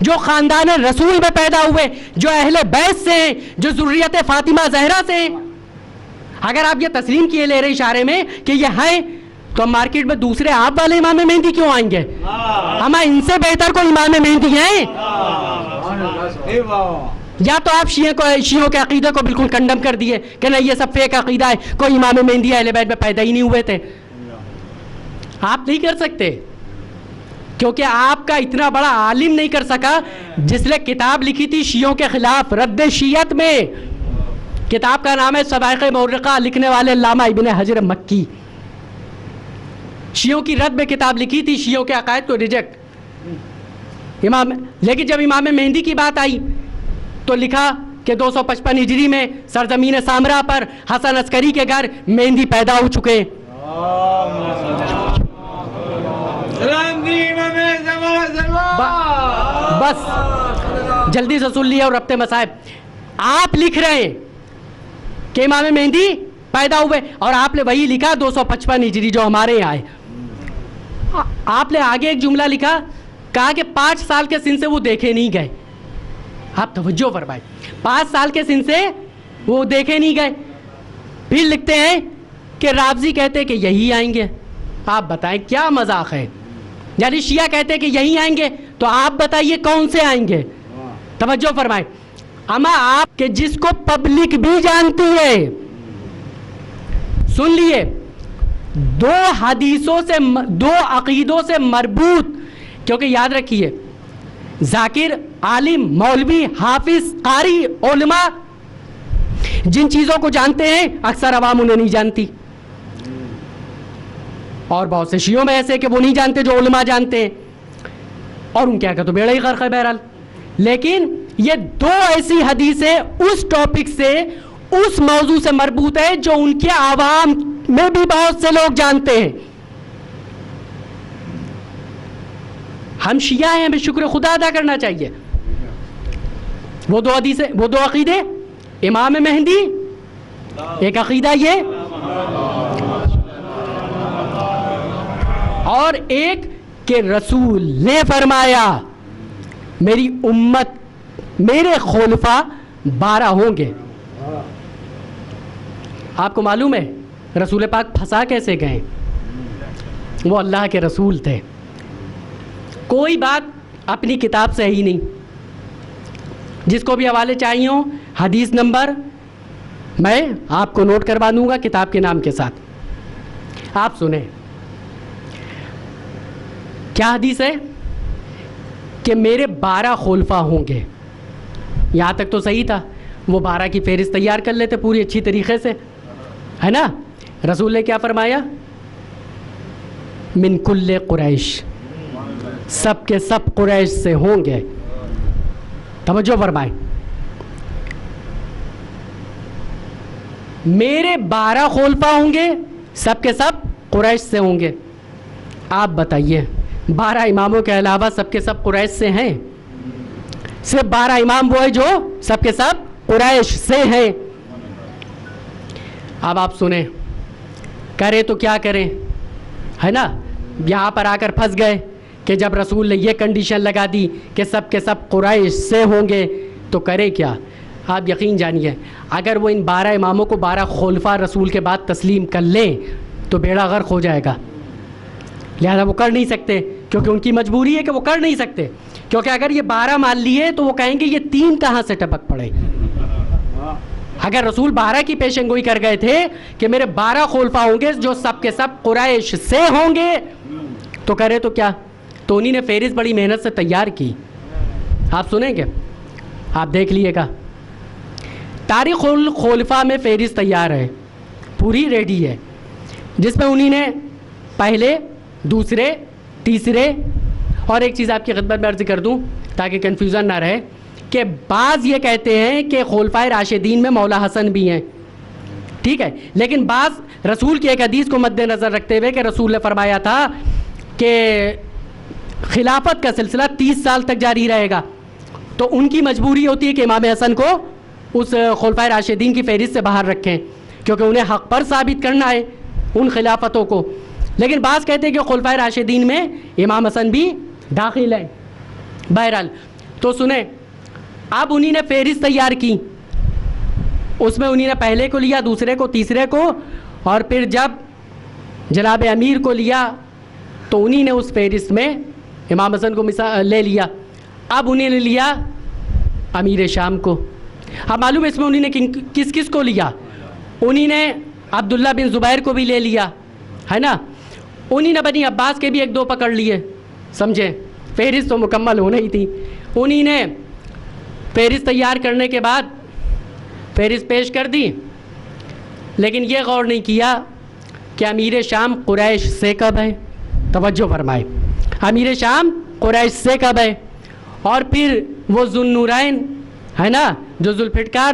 جو خاندان رسول میں پیدا ہوئے, جو اہل بیت سے ہیں, جو ذریت فاطمہ زہرا سے ہیں, اگر آپ یہ تسلیم کیے لے رہے اشارے میں کہ یہ ہیں, تو مارکیٹ میں دوسرے آپ والے امام مہدی کیوں آئیں گے. ہم ان سے بہتر کوئی امام مہدی ہیں. یا تو آپ شیعوں کے عقیدے کو بالکل کنڈم کر دیے کہ نہیں یہ سب فیک عقیدہ ہے, کوئی امام مہدی اہل بیت میں پیدا ہی نہیں ہوئے تھے. آپ نہیں کر سکتے, کیونکہ آپ کا اتنا بڑا عالم نہیں کر سکا جس نے کتاب لکھی تھی شیعوں کے خلاف رد شیعت میں. کتاب کا نام ہے صواعق مورقہ, لکھنے والے علامہ ابن حجر مکی. شیعوں کی رد میں کتاب لکھی تھی, شیعوں کے عقائد کو ریجیکٹ. لیکن جب امام مہدی کی بات آئی تو لکھا کہ 255 ہجری میں سرزمین سامرا پر حسن عسکری کے گھر مہدی پیدا ہو چکے. بس جلدی سے سن لیا اور ربط مسائب. آپ لکھ رہے ہیں کہ امام مہدی پیدا ہوئے, اور آپ نے وہی لکھا 255 ہجری جو ہمارے یہاں ہے. آپ نے آگے ایک جملہ لکھا, کہا کہ 5 سال کے سن سے وہ دیکھے نہیں گئے. آپ توجہ فرمائیں, 5 سال کے سن سے وہ دیکھے نہیں گئے. پھر لکھتے ہیں کہ رافضی کہتے ہیں کہ یہی آئیں گے. آپ بتائیں کیا مذاق ہے. یعنی شیعہ کہتے ہیں کہ یہی آئیں گے, تو آپ بتائیے کون سے آئیں گے. توجہ فرمائیں, اما آپ کے جس کو پبلک بھی جانتی ہے, سن لیے, 2 حدیثوں سے 2 عقیدوں سے مربوط, کیونکہ یاد رکھیے ذاکر, عالم, مولوی, حافظ, قاری, علماء جن چیزوں کو جانتے ہیں اکثر عوام انہیں نہیں جانتی. اور بہت سے شیعوں میں ایسے کہ وہ نہیں جانتے جو علماء جانتے ہیں، اور ان کے آگے تو بیڑا ہی غرق ہے بہرحال. لیکن یہ دو ایسی حدیثیں اس ٹاپک سے، اس موضوع سے مربوط ہے جو ان کے عوام میں بھی بہت سے لوگ جانتے ہیں. ہم شیعہ ہیں، ہمیں شکر خدا ادا کرنا چاہیے. وہ دو حدیثیں، وہ دو عقیدے، امام مہدی، ایک عقیدہ یہ، اور ایک کہ رسول نے فرمایا میری امت، میرے خلفاء 12 ہوں گے. آپ کو معلوم ہے رسول پاک پھنسا کیسے گئے؟ وہ اللہ کے رسول تھے، کوئی بات اپنی کتاب سے ہی نہیں. جس کو بھی حوالے چاہیے ہوں، حدیث نمبر میں آپ کو نوٹ کروا دوں گا کتاب کے نام کے ساتھ. آپ سنیں کیا حدیث ہے کہ میرے 12 خلفاء ہوں گے. یہاں تک تو صحیح تھا، وہ 12 کی فہرست تیار کر لیتے پوری اچھی طریقے سے، ہے نا. رسول نے کیا فرمایا؟ من کل قریش، سب کے سب قریش سے ہوں گے. توجہ فرمائیں، میرے 12 خلفاء ہوں گے، سب کے سب قریش سے ہوں گے. آپ بتائیے 12 اماموں کے علاوہ سب کے سب قریش سے ہیں؟ صرف 12 امام وہ ہیں جو سب کے سب قریش سے ہیں. اب آپ سنیں، کرے تو کیا کریں، ہے نا. یہاں پر آ کر پھنس گئے کہ جب رسول نے یہ کنڈیشن لگا دی کہ سب کے سب قریش سے ہوں گے تو کرے کیا. آپ یقین جانیے اگر وہ ان 12 اماموں کو 12 خلفاء رسول کے بعد تسلیم کر لیں تو بیڑا غرق ہو جائے گا. لہذا وہ کر نہیں سکتے، کیونکہ ان کی مجبوری ہے کہ وہ کر نہیں سکتے. کیونکہ اگر یہ 12 مان لیے تو وہ کہیں گے یہ 3 کہاں سے ٹپک پڑے. اگر رسول 12 کی پیشن گوئی کر گئے تھے کہ میرے 12 خلفاء ہوں گے جو سب کے سب قریش سے ہوں گے تو کرے تو کیا. تو انہی نے فہرست بڑی محنت سے تیار کی. آپ سنیں گے، آپ دیکھ لیے گا تاریخ الخلفاء میں فہرست تیار ہے، پوری ریڈی ہے، جس میں انہی نے پہلے، دوسرے، تیسرے. اور ایک چیز آپ کی خدمت میں عرض کر دوں تاکہ کنفیوژن نہ رہے کہ بعض یہ کہتے ہیں کہ خلفائے راشدین میں مولا حسن بھی ہیں، ٹھیک ہے، لیکن بعض رسول کی ایک حدیث کو مد نظر رکھتے ہوئے کہ رسول نے فرمایا تھا کہ خلافت کا سلسلہ 30 سال تک جاری رہے گا، تو ان کی مجبوری ہوتی ہے کہ امام حسن کو اس خلفائے راشدین کی فہرست سے باہر رکھیں، کیونکہ انہیں حق پر ثابت کرنا ہے ان خلافتوں کو. لیکن بعض کہتے ہیں کہ خلفائے راشدین میں امام حسن بھی داخل ہے. بہرحال تو سنیں، اب انہی نے فہرست تیار کی، اس میں انہی نے پہلے کو لیا، دوسرے کو، تیسرے کو، اور پھر جب جناب امیر کو لیا تو انہی نے اس فہرست میں امام حسن کو لے لیا. اب انہی نے لیا امیر شام کو. اب معلوم ہے اس میں انہی نے کس کس کو لیا. انہی نے عبداللہ بن زبیر کو بھی لے لیا، ہے نا. انہی نے بنی عباس کے بھی 1-2 پکڑ لیے، سمجھے. فہرست تو مکمل ہونا ہی تھی. انہی نے فہرست تیار کرنے کے بعد فہرست پیش کر دی، لیکن یہ غور نہیں کیا کہ امیر شام قریش سے کب ہے. توجہ فرمائے، امیر شام قریش سے کب ہے. اور پھر وہ ذوالنورین ہے نا، جو ذوالفقار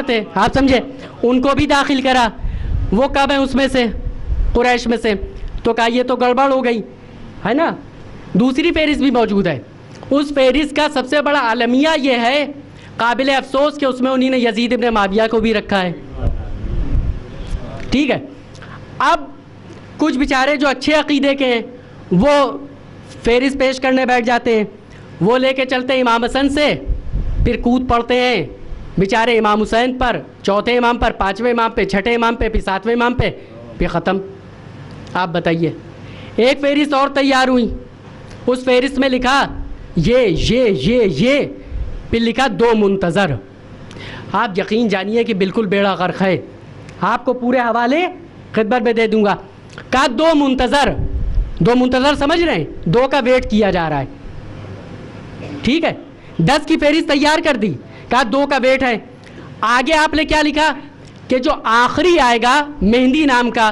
تھے، آپ سمجھے، ان کو بھی داخل کرا. وہ کب ہیں اس میں سے، قریش میں سے. تو کہا یہ تو گڑبڑ ہو گئی، ہے نا. دوسری فہرست بھی موجود ہے. اس فہرست کا سب سے بڑا المیہ یہ ہے، قابل افسوس، کہ اس میں انہی نے یزید ابن معاویہ کو بھی رکھا ہے. ٹھیک ہے. اب کچھ بیچارے جو اچھے عقیدے کے ہیں وہ فہرست پیش کرنے بیٹھ جاتے ہیں، وہ لے کے چلتے ہیں امام حسن سے، پھر کود پڑتے ہیں بیچارے امام حسین پر، چوتھے امام پر، 5ویں امام پہ، 6ٹھے امام پہ، پھر 7ویں امام پہ، پھر ختم. آپ بتائیے. ایک فہرست اور تیار ہوئی، اس فہرست میں لکھا یہ پھر لکھا 2 منتظر. آپ یقین جانیے کہ بالکل بیڑا غرق ہے. آپ کو پورے حوالے خدمت میں دے دوں گا. کہا 2 منتظر سمجھ رہے ہیں، 2 کا ویٹ کیا جا رہا ہے. ٹھیک ہے، 10 کی فہرست تیار کر دی، کہا 2 کا ویٹ ہے. آگے آپ نے کیا لکھا کہ جو آخری آئے گا مہندی نام کا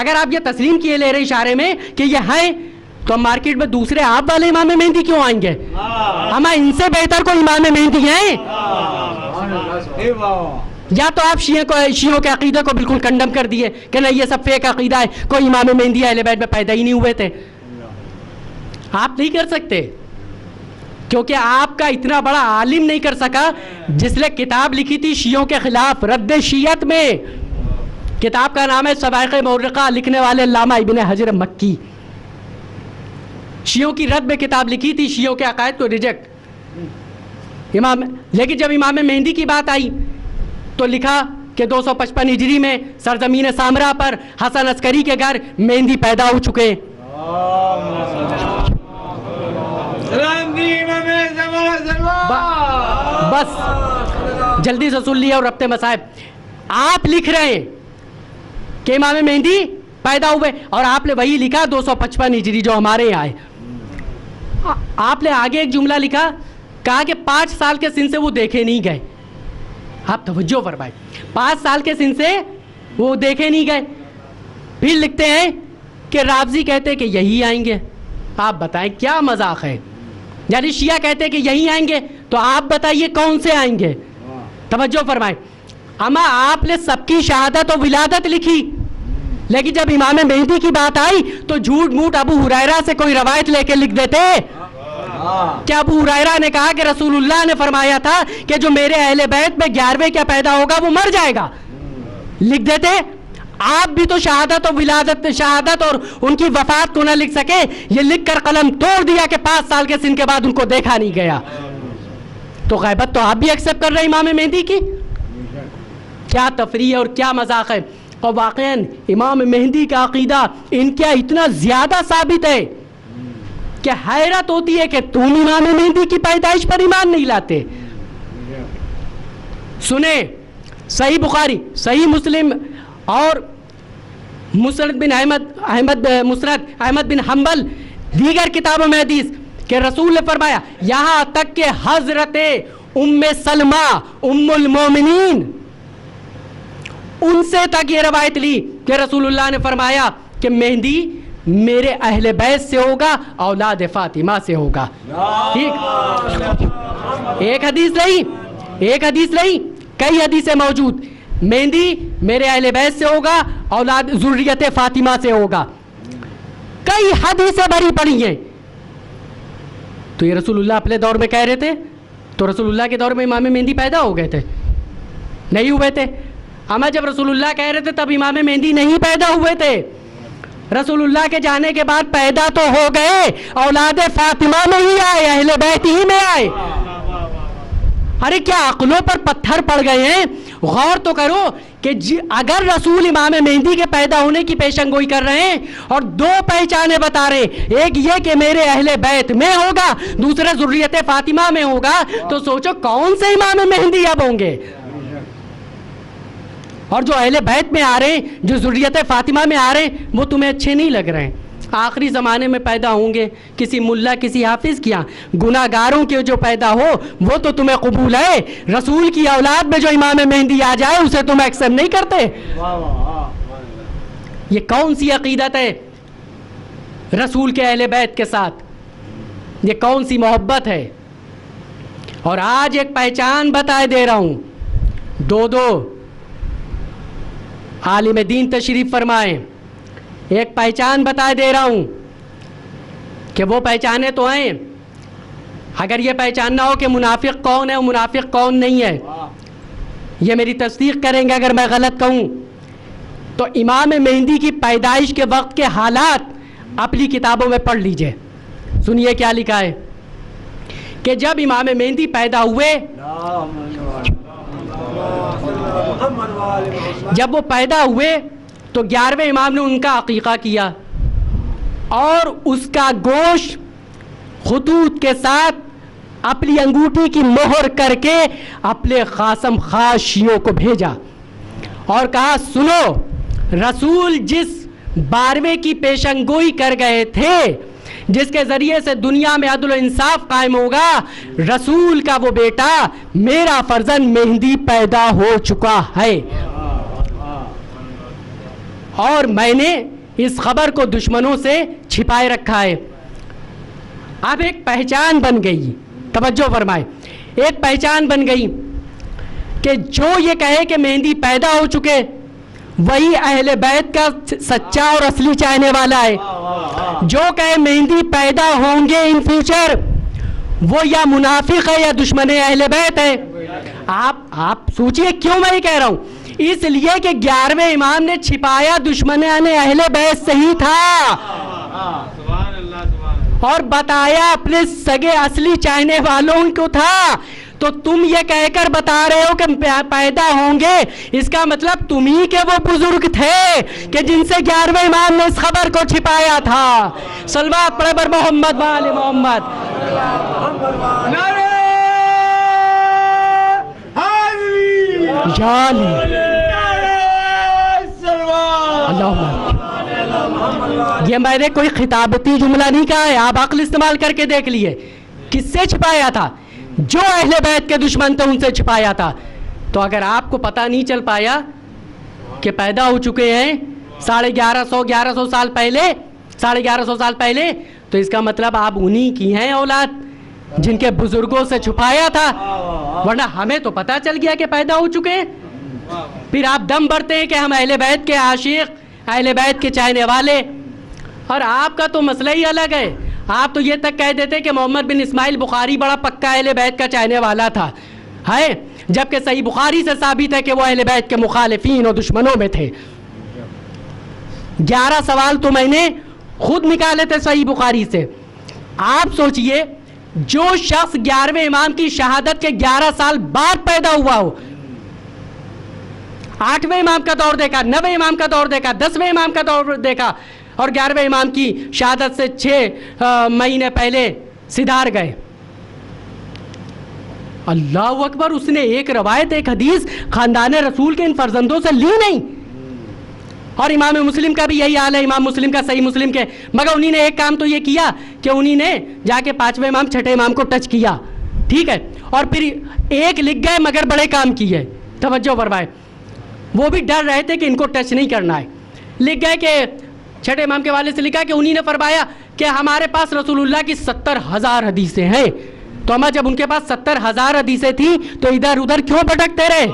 اگر آپ یہ تسلیم کیے لے رہے اشارے میں کہ یہ ہیں تو مارکیٹ میں دوسرے آپ والے امام مہدی کیوں آئیں گے؟ ہم ان سے بہتر کوئی امام مہدی ہیں؟ یا تو آپ شیعوں کے عقیدے کو بالکل کنڈم کر دیے کہ نہیں یہ سب فیک عقیدہ ہے, کوئی امام مہدی اہل بیت میں پیدا ہی نہیں ہوئے تھے. آپ نہیں کر سکتے کیونکہ آپ کا اتنا بڑا عالم نہیں کر سکا جس نے کتاب لکھی تھی شیعوں کے خلاف رد شیعت میں. کتاب کا نام ہے صواعق مورقہ, لکھنے والے علامہ ابن حجر مکی. شیعوں کی رد میں کتاب لکھی تھی, شیعوں کے عقائد کو ریجیکٹ. لیکن جب امام مہدی کی بات آئی تو لکھا کہ 255 ہجری میں سرزمین سامرا پر حسن عسکری کے گھر مہدی پیدا ہو چکے. بس جلدی سے سن لیا اور ربط مصائب. آپ لکھ رہے ہیں کہ امام مہدی پیدا ہوئے اور آپ نے وہی لکھا 255 ہجری جو ہمارے یہاں ہے. آپ نے آگے ایک جملہ لکھا, کہا کہ 5 سال کے سن سے وہ دیکھے نہیں گئے. آپ توجہ فرمائیں, 5 سال کے سن سے وہ دیکھے نہیں گئے. پھر لکھتے ہیں کہ رافضی کہتے ہیں کہ یہی آئیں گے. آپ بتائیں کیا مذاق ہے؟ یعنی شیعہ کہتے ہیں کہ یہی آئیں گے, تو آپ بتائیے کون سے آئیں گے؟ توجہ فرمائیں. اما آپ نے سب کی شہادت و ولادت لکھی, لیکن جب امام مہدی کی بات آئی تو جھوٹ موٹ ابو ہریرہ سے کوئی روایت لے کے لکھ دیتے. کیا ابو ہریرہ نے کہا کہ رسول اللہ نے فرمایا تھا کہ جو میرے اہل بیت میں 11ویں کیا پیدا ہوگا وہ مر جائے گا؟ لکھ دیتے. آپ بھی تو شہادت و ولادت, شہادت اور ان کی وفات کو نہ لکھ سکے, یہ لکھ کر قلم توڑ دیا کہ 5 سال کے سن کے بعد ان کو دیکھا نہیں گیا. تو غیبت تو آپ بھی ایکسپٹ کر رہے ہیں امام مہدی کی. کیا تفریح اور کیا مذاق ہے. اور واقعاً امام مہدی کا عقیدہ ان کا اتنا زیادہ ثابت ہے کہ حیرت ہوتی ہے کہ تم امام مہدی کی پیدائش پر ایمان نہیں لاتے. سنیں, صحیح بخاری, صحیح مسلم اور مسند بن احمد بن حنبل دیگر کتابوں میں حدیث کہ رسول نے فرمایا, یہاں تک کہ حضرت ام سلمہ ام المومنین ان سے تک یہ روایت لی کہ رسول اللہ نے فرمایا کہ مہدی میرے اہل بیت سے ہوگا, اولاد فاطمہ سے ہوگا. ٹھیک, ایک حدیث نہیں, کئی حدیثیں موجود. مہدی میرے اہل بیت سے ہوگا, اولاد ذریت فاطمہ سے ہوگا. کئی حدیثیں بھری پڑی ہیں. تو یہ رسول اللہ اپنے دور میں کہہ رہے تھے, تو رسول اللہ کے دور میں امام مہدی پیدا ہو گئے تھے؟ نہیں ہوئے تھے. اما جب رسول اللہ کہہ رہے تھے تب امام مہدی نہیں پیدا ہوئے تھے. رسول اللہ کے جانے کے بعد پیدا تو ہو گئے, اولاد فاطمہ میں ہی آئے, اہل بیت ہی میں آئے. ارے کیا عقلوں پر پتھر پڑ گئے ہیں؟ غور تو کرو کہ اگر رسول امام مہدی کے پیدا ہونے کی پیشن گوئی کر رہے ہیں اور 2 پہچانے بتا رہے ہیں, ایک یہ کہ میرے اہل بیت میں ہوگا, دوسرے ذریت فاطمہ میں ہوگا, تو سوچو کون سے امام مہدی اب ہوں گے؟ اور جو اہل بیت میں آ رہے ہیں, جو ذریت فاطمہ میں آ رہے ہیں, وہ تمہیں اچھے نہیں لگ رہے ہیں. آخری زمانے میں پیدا ہوں گے کسی ملا کسی حافظ کیا, گناہ گاروں کے جو پیدا ہو وہ تو تمہیں قبول ہے. رسول کی اولاد میں جو امام مہدی آ جائے اسے تم ایکسپٹ نہیں کرتے. یہ کون سی عقیدت ہے رسول کے اہل بیت کے ساتھ؟ یہ کون سی محبت ہے؟ اور آج ایک پہچان بتائے دے رہا ہوں, 2 عالم دین تشریف فرمائیں, ایک پہچان بتائے دے رہا ہوں کہ وہ پہچانے تو ہیں. اگر یہ پہچاننا ہو کہ منافق کون ہے اور منافق کون نہیں ہے, یہ میری تصدیق کریں گے اگر میں غلط کہوں, تو امام مہدی کی پیدائش کے وقت کے حالات اپنی کتابوں میں پڑھ لیجئے. سنیے کیا لکھا ہے کہ جب امام مہدی پیدا ہوئے, جب وہ پیدا ہوئے تو 11ویں امام نے ان کا عقیقہ کیا اور اس کا گوشت خطوط کے ساتھ اپنی انگوٹھی کی مہر کر کے اپنے قاسم خاص شیعوں کو بھیجا اور کہا, سنو, رسول جس 12ویں کی پیشن گوئی کر گئے تھے, جس کے ذریعے سے دنیا میں عدل و انصاف قائم ہوگا, رسول کا وہ بیٹا میرا فرزند مہدی پیدا ہو چکا ہے. اور میں نے اس خبر کو دشمنوں سے چھپائے رکھا ہے. اب ایک پہچان بن گئی, توجہ فرمائے, ایک پہچان بن گئی کہ جو یہ کہے کہ مہندی پیدا ہو چکے وہی اہل بیت کا سچا اور اصلی چاہنے والا ہے. جو کہے مہندی پیدا ہوں گے ان فیوچر وہ یا منافق ہے یا دشمن اہل بیت ہے. آپ سوچئے کیوں میں یہ کہہ رہا ہوں, اس لیے کہ 11ویں امام نے چھپایا دشمن اہل بیت سے ہی تھا اور بتایا اپنے سگے اصلی چاہنے والوں کو تھا. تو تم یہ کہہ کر بتا رہے ہو کہ پیدا ہوں گے, اس کا مطلب تم ہی کے وہ بزرگ تھے کہ جن سے 11ویں امام نے اس خبر کو چھپایا تھا. صلوات پڑھے بر محمد و آل محمد. یہ میں نے کوئی خطابتی جملہ نہیں کہا ہے, آپ عقل استعمال کر کے دیکھ لیے. کس سے چھپایا تھا؟ جو اہل بیت کے دشمن تھے ان سے چھپایا تھا. تو اگر آپ کو پتہ نہیں چل پایا کہ پیدا ہو چکے ہیں 1150 سال پہلے, 1150 سال پہلے, تو اس کا مطلب آپ انہی کی ہیں اولاد جن کے بزرگوں سے چھپایا تھا, ورنہ ہمیں تو پتہ چل گیا کہ پیدا ہو چکے ہیں. پھر آپ دم بھرتے ہیں کہ ہم اہل بیت کے عاشق, اہل بیت کے چاہنے والے, اور آپ کا تو مسئلہ ہی الگ ہے. آپ تو یہ تک کہہ دیتے کہ محمد بن اسماعیل بخاری بڑا پکا اہل بیت کا چاہنے والا تھا, ہے, جبکہ صحیح بخاری سے ثابت ہے کہ وہ اہل بیت کے مخالفین اور دشمنوں میں تھے. 11 سوال تو میں نے خود نکالے تھے صحیح بخاری سے. آپ سوچئے جو شخص 11ویں امام کی شہادت کے 11 سال بعد پیدا ہوا ہو, 8ویں امام کا دور دیکھا, 9ویں امام کا دور دیکھا, 10ویں امام کا دور دیکھا, اور 11ویں امام کی شہادت سے 6 مہینے پہلے سدھار گئے. اللہ اکبر, اس نے ایک روایت, ایک حدیث خاندان رسول کے ان فرزندوں سے لی نہیں. اور امام مسلم کا بھی یہی حال ہے, امام مسلم کا صحیح مسلم کے, مگر انہی نے ایک کام تو یہ کیا کہ انہی نے جا کے 5ویں امام 6ٹھے امام کو ٹچ کیا, ٹھیک ہے, اور پھر ایک لکھ گئے مگر بڑے کام کیے. توجہ فرمائے, وہ بھی ڈر رہے تھے کہ ان کو ٹچ نہیں کرنا ہے. لکھ گئے کہ 6ٹھے امام کے والے سے لکھا کہ انہی نے فرمایا کہ ہمارے پاس رسول اللہ کی 70,000 حدیثیں ہیں. تو ہمیں جب ان کے پاس 70,000 حدیثیں تھیں تو ادھر ادھر کیوں بھٹکتے رہے؟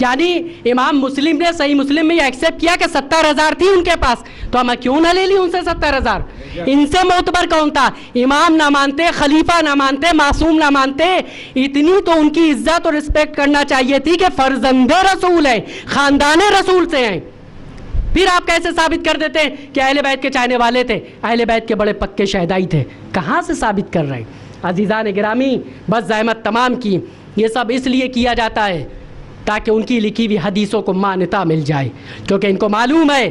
یعنی امام مسلم نے صحیح مسلم میں یہ ایکسیپٹ کیا کہ 70,000 تھی ان کے پاس, تو ہمیں کیوں نہ لے لی ان سے 70,000؟ ان سے معتبر کون تھا؟ امام نہ مانتے, خلیفہ نہ مانتے, معصوم نہ مانتے, اتنی تو ان کی عزت اور رسپیکٹ کرنا چاہیے تھی کہ فرزند رسول ہیں, خاندان رسول سے ہیں. پھر آپ کیسے ثابت کر دیتے ہیں کہ اہل بیت کے چاہنے والے تھے, اہل بیت کے بڑے پکے شہدائی تھے؟ کہاں سے ثابت کر رہے ہیں؟ عزیزان گرامی, بس زحمت تمام کی, یہ سب اس لیے کیا جاتا ہے تاکہ ان کی لکھی ہوئی حدیثوں کو مانتا مل جائے, کیونکہ ان کو معلوم ہے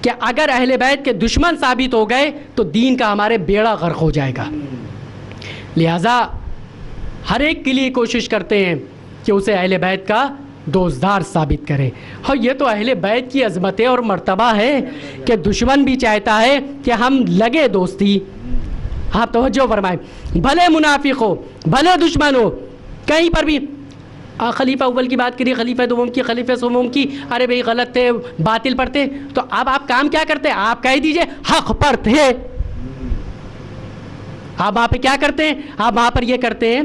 کہ اگر اہل بیت کے دشمن ثابت ہو گئے تو دین کا ہمارے بیڑا غرق ہو جائے گا. لہذا ہر ایک کے لیے کوشش کرتے ہیں کہ اسے اہل بیت کا دوستدار ثابت کرے. اور یہ تو اہل بیت کی عظمت اور مرتبہ ہے کہ دشمن بھی چاہتا ہے کہ ہم لگے دوستی. آپ توجہ فرمائیں, بھلے منافق ہو, بھلے دشمن ہو, کہیں پر بھی خلیفہ اول کی بات کریے, خلیفہ دوم کی, خلیفہ سوم کی, ارے بھئی غلط تھے, باطل پر تھے, تو اب آپ کام کیا کرتے ہیں؟ آپ کہہ دیجئے حق پر تھے. آپ وہاں پہ کیا کرتے ہیں؟ آپ وہاں پر یہ کرتے ہیں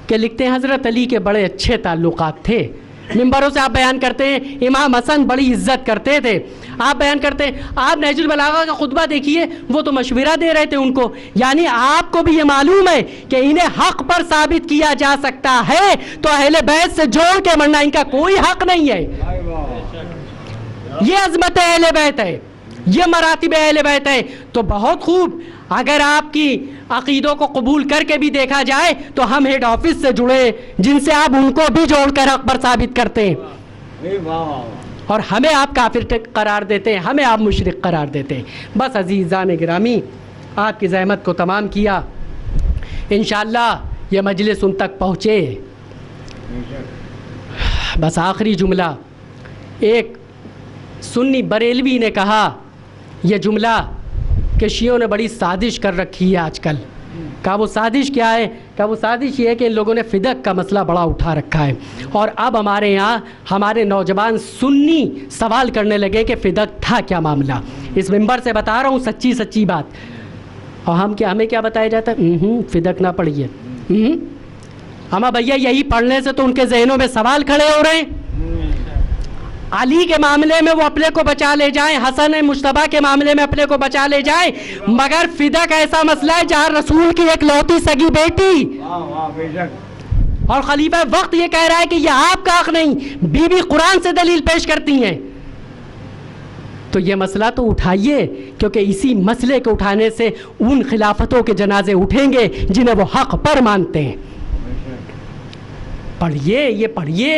کہ لکھتے ہیں حضرت علی کے بڑے اچھے تعلقات تھے. ممبروں سے آپ بیان کرتے ہیں امام حسن بڑی عزت کرتے تھے. آپ بیان کرتے ہیں, آپ نہج البلاغہ کا خطبہ دیکھیے, وہ تو مشورہ دے رہے تھے ان کو. یعنی آپ کو بھی یہ معلوم ہے کہ انہیں حق پر ثابت کیا جا سکتا ہے, تو اہل بیت سے جوڑ کے مرنا ان کا کوئی حق نہیں ہے. یہ عظمت اہل بیت ہے, یہ مراتب اہل بیت ہے. تو بہت خوب, اگر آپ کی عقیدوں کو قبول کر کے بھی دیکھا جائے تو ہم ہیڈ آفس سے جڑے جن سے آپ ان کو بھی جوڑ کر حق پر ثابت کرتے ہیں, اور ہمیں آپ کافر قرار دیتے ہیں, ہمیں آپ مشرک قرار دیتے ہیں. بس عزیزان گرامی, آپ کی زحمت کو تمام کیا, انشاءاللہ یہ مجلس ان تک پہنچے. بس آخری جملہ, ایک سنی بریلوی نے کہا یہ جملہ کہ شیعوں نے بڑی سازش کر رکھی ہے آج کل, کہا وہ سازش کیا ہے؟ کہا وہ سازش یہ ہے کہ ان لوگوں نے فدق کا مسئلہ بڑا اٹھا رکھا ہے، اور اب ہمارے یہاں ہمارے نوجوان سنی سوال کرنے لگے کہ فدق تھا کیا معاملہ۔ اس منبر سے بتا رہا ہوں سچی سچی بات، اور ہمیں کیا بتایا جاتا ہے؟ فدق نہ پڑھیے۔ ہمیں بھیا یہی پڑھنے سے تو ان کے ذہنوں میں سوال کھڑے ہو رہے ہیں۔ علی کے معاملے میں وہ اپنے کو بچا لے جائیں، حسن مجتبیٰ کے معاملے میں اپنے کو بچا لے جائیں، مگر فدق ایسا مسئلہ ہے جہاں رسول کی ایک لوتی سگی بیٹی اور خلیفہ وقت یہ کہہ رہا ہے کہ یہ آپ کا حق نہیں، بی بی قرآن سے دلیل پیش کرتی ہیں۔ تو یہ مسئلہ تو اٹھائیے، کیونکہ اسی مسئلے کو اٹھانے سے ان خلافتوں کے جنازے اٹھیں گے جنہیں وہ حق پر مانتے ہیں۔ پڑھیے، یہ پڑھیے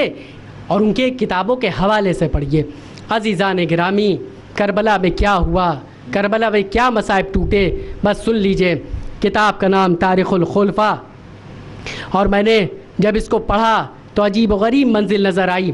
اور ان کے کتابوں کے حوالے سے پڑھیے۔ عزیزان گرامی، کربلا میں کیا ہوا، کربلا میں کیا مصائب ٹوٹے، بس سن لیجئے۔ کتاب کا نام تاریخ الخلفاء، اور میں نے جب اس کو پڑھا تو عجیب و غریب منزل نظر آئی۔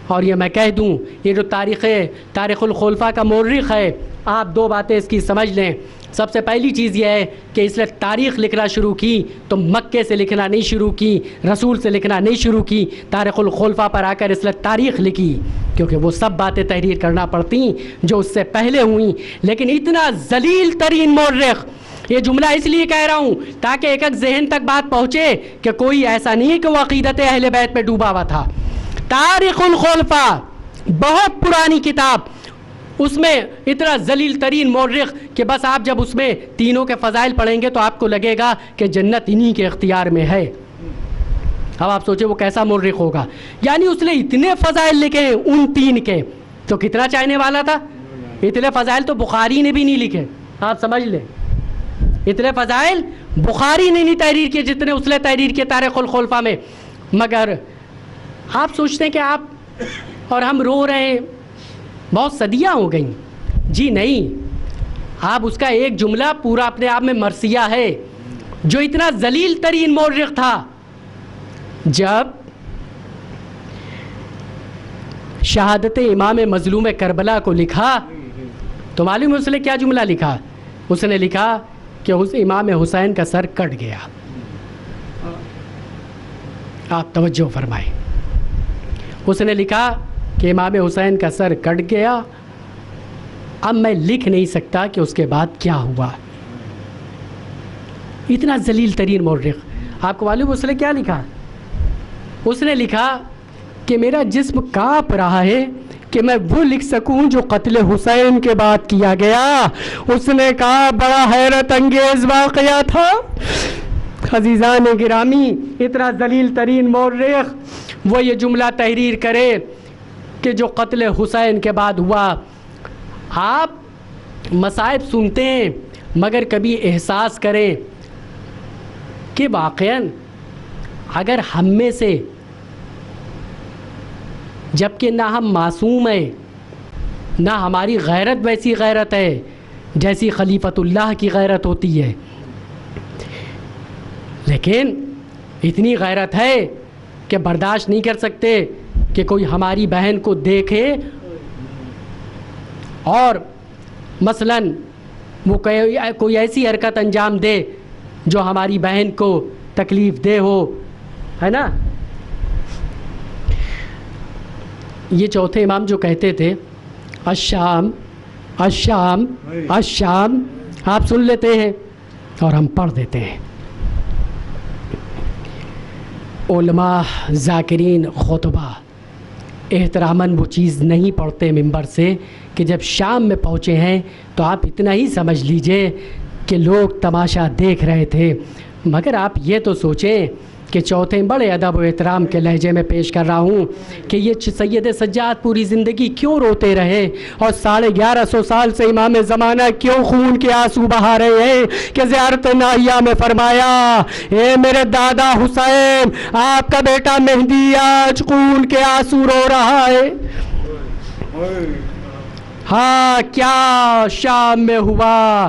اور یہ میں کہہ دوں، یہ جو تاریخ الخلفاء کا مورخ ہے، آپ دو باتیں اس کی سمجھ لیں۔ سب سے پہلی چیز یہ ہے کہ اس نے تاریخ لکھنا شروع کی تو مکے سے لکھنا نہیں شروع کی، رسول سے لکھنا نہیں شروع کی، تاریخ الخلفاء پر آ کر اس نے تاریخ لکھی، کیونکہ وہ سب باتیں تحریر کرنا پڑتی جو اس سے پہلے ہوئیں۔ لیکن اتنا ذلیل ترین مورخ، یہ جملہ اس لیے کہہ رہا ہوں تاکہ ایک ایک ذہن تک بات پہنچے کہ کوئی ایسا نہیں ہے کہ وہ عقیدت اہل بیت میں ڈوبا ہوا تھا۔ تاریخ الخلفاء بہت پرانی کتاب، اس میں اتنا ذلیل ترین مورخ کہ بس آپ جب اس میں تینوں کے فضائل پڑھیں گے تو آپ کو لگے گا کہ جنت انہی کے اختیار میں ہے۔ اب آپ سوچیں وہ کیسا مورخ ہوگا، یعنی اس نے اتنے فضائل لکھے ان تین کے، تو کتنا چاہنے والا تھا۔ اتنے فضائل تو بخاری نے بھی نہیں لکھے، آپ سمجھ لیں، اتنے فضائل بخاری نے نہیں تحریر کیے جتنے اس نے تحریر کیے تاریخ الخلفاء میں۔ مگر آپ سوچتے ہیں کہ آپ اور ہم رو رہے ہیں بہت صدیاں ہو گئیں، جی نہیں، آپ اس کا ایک جملہ پورا اپنے آپ میں مرثیہ ہے۔ جو اتنا ذلیل ترین مورخ تھا، جب شہادت امام مظلوم کربلا کو لکھا تو معلوم ہے اس نے کیا جملہ لکھا؟ اس نے لکھا کہ اس امام حسین کا سر کٹ گیا۔ آپ توجہ فرمائیں، اس نے لکھا کہ امام حسین کا سر کٹ گیا، اب میں لکھ نہیں سکتا کہ اس کے بعد کیا ہوا۔ اتنا ذلیل ترین مورخ، آپ کو معلوم اس نے کیا لکھا؟ اس نے لکھا کہ میرا جسم کانپ رہا ہے کہ میں وہ لکھ سکوں جو قتل حسین کے بعد کیا گیا۔ اس نے کہا بڑا حیرت انگیز واقعہ تھا۔ عزیزان گرامی، اتنا ذلیل ترین مورخ وہ یہ جملہ تحریر کرے کہ جو قتل حسین کے بعد ہوا۔ آپ مصائب سنتے ہیں مگر کبھی احساس کریں کہ واقعاً اگر ہم میں سے، جبکہ نہ ہم معصوم ہیں، نہ ہماری غیرت ویسی غیرت ہے جیسی خلیفۃ اللہ کی غیرت ہوتی ہے، لیکن اتنی غیرت ہے کہ برداشت نہیں کر سکتے کہ کوئی ہماری بہن کو دیکھے اور مثلاً وہ کوئی ایسی حرکت انجام دے جو ہماری بہن کو تکلیف دہ ہو، ہے نا۔ یہ چوتھے امام جو کہتے تھے الشام الشام الشام، آپ سن لیتے ہیں اور ہم پڑھ دیتے ہیں۔ علماء، ذاکرین، خطبہ احتراماً وہ چیز نہیں پڑھتے منبر سے کہ جب شام میں پہنچے ہیں تو آپ اتنا ہی سمجھ لیجئے کہ لوگ تماشا دیکھ رہے تھے۔ مگر آپ یہ تو سوچیں کہ چوتھے بڑے ادب و احترام کے لہجے میں پیش کر رہا ہوں کہ یہ سید سجاد پوری زندگی کیوں روتے رہے اور 1150 سال سے امام زمانہ کیوں خون کے آنسو بہا رہے ہیں کہ زیارت ناہیہ میں فرمایا اے میرے دادا حسین، آپ کا بیٹا مہدی آج خون کے آنسو رو رہا ہے۔ ہاں، کیا شام میں ہوا،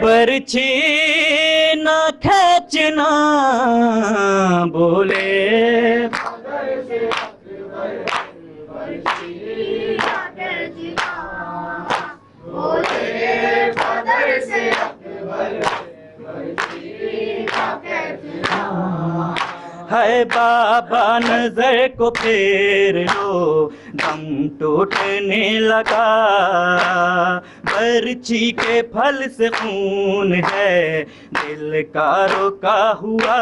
برچھی نہ کھینچنا بولے ہے بابا نظر کو پھیر لو دم ٹوٹنے لگا برچھی کے پھل سے خون ہے دل کا روکا ہوا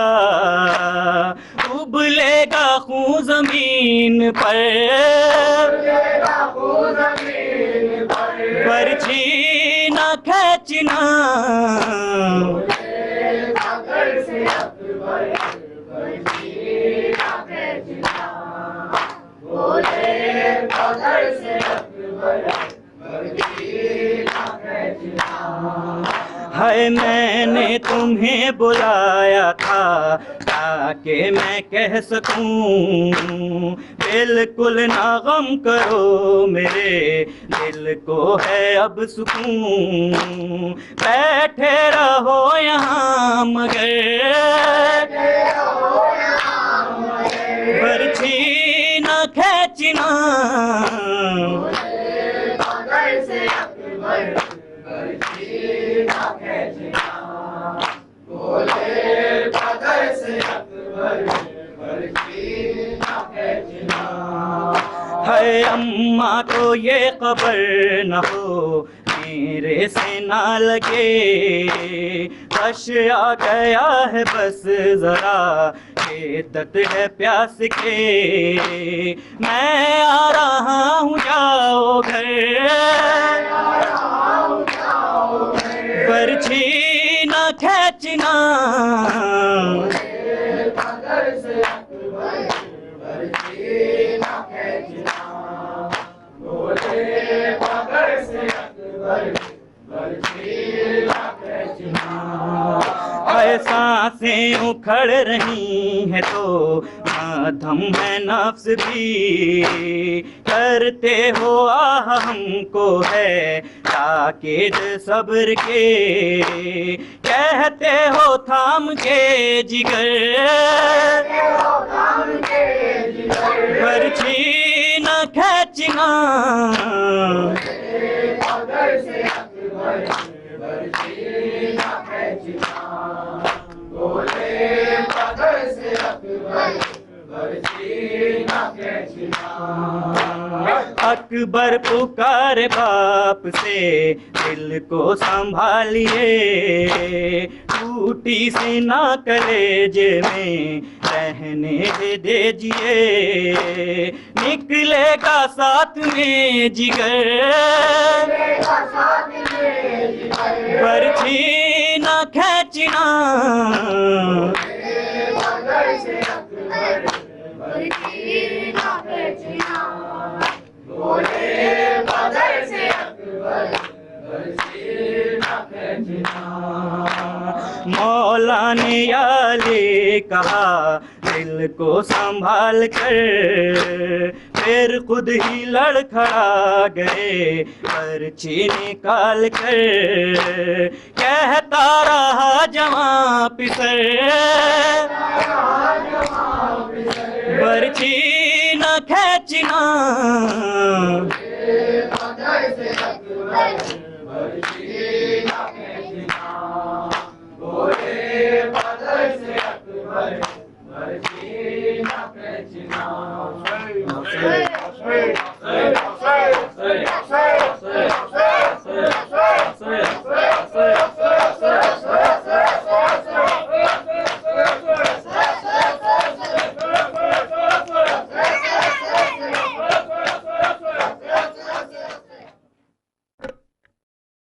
ابلے گا خون زمین پر برچھی نہ کھینچنا ہے میں نے تمہیں بلایا تھا تاکہ میں کہہ سکوں بالکل نہ غم کرو میرے دل کو ہے اب سکون بیٹھے رہو یہاں مگر برچھی نہ کھینچنا ہے اماں کو یہ خبر نہ ہو میرے سے نہ لگے بش آ گیا ہے بس ذرا شدت ہے پیاس کے میں آ رہا ہوں جاؤ گھر برچھی نہ کھینچنا سانسیں اکھڑ رہی ہیں تو ماتھم ہے نفس بھی کرتے ہو آہ ہم کو ہے تاکید صبر کے کہتے ہو تھام کے جگر برچھی نہ کھینچنا اکبر پکارے باپ سے دل کو سنبھالیے ٹوٹی سی نہ کلیجے میں رہنے دیجیے نکلے گا ساتھ میں جگر برچھی نہ کھینچنا مولا نے یہ کہا دل کو سنبھال کر پھر خود ہی لڑکھڑا گئے برچھی نکال کر کہتا رہا جوان پسر برچھی نہ کھینچنا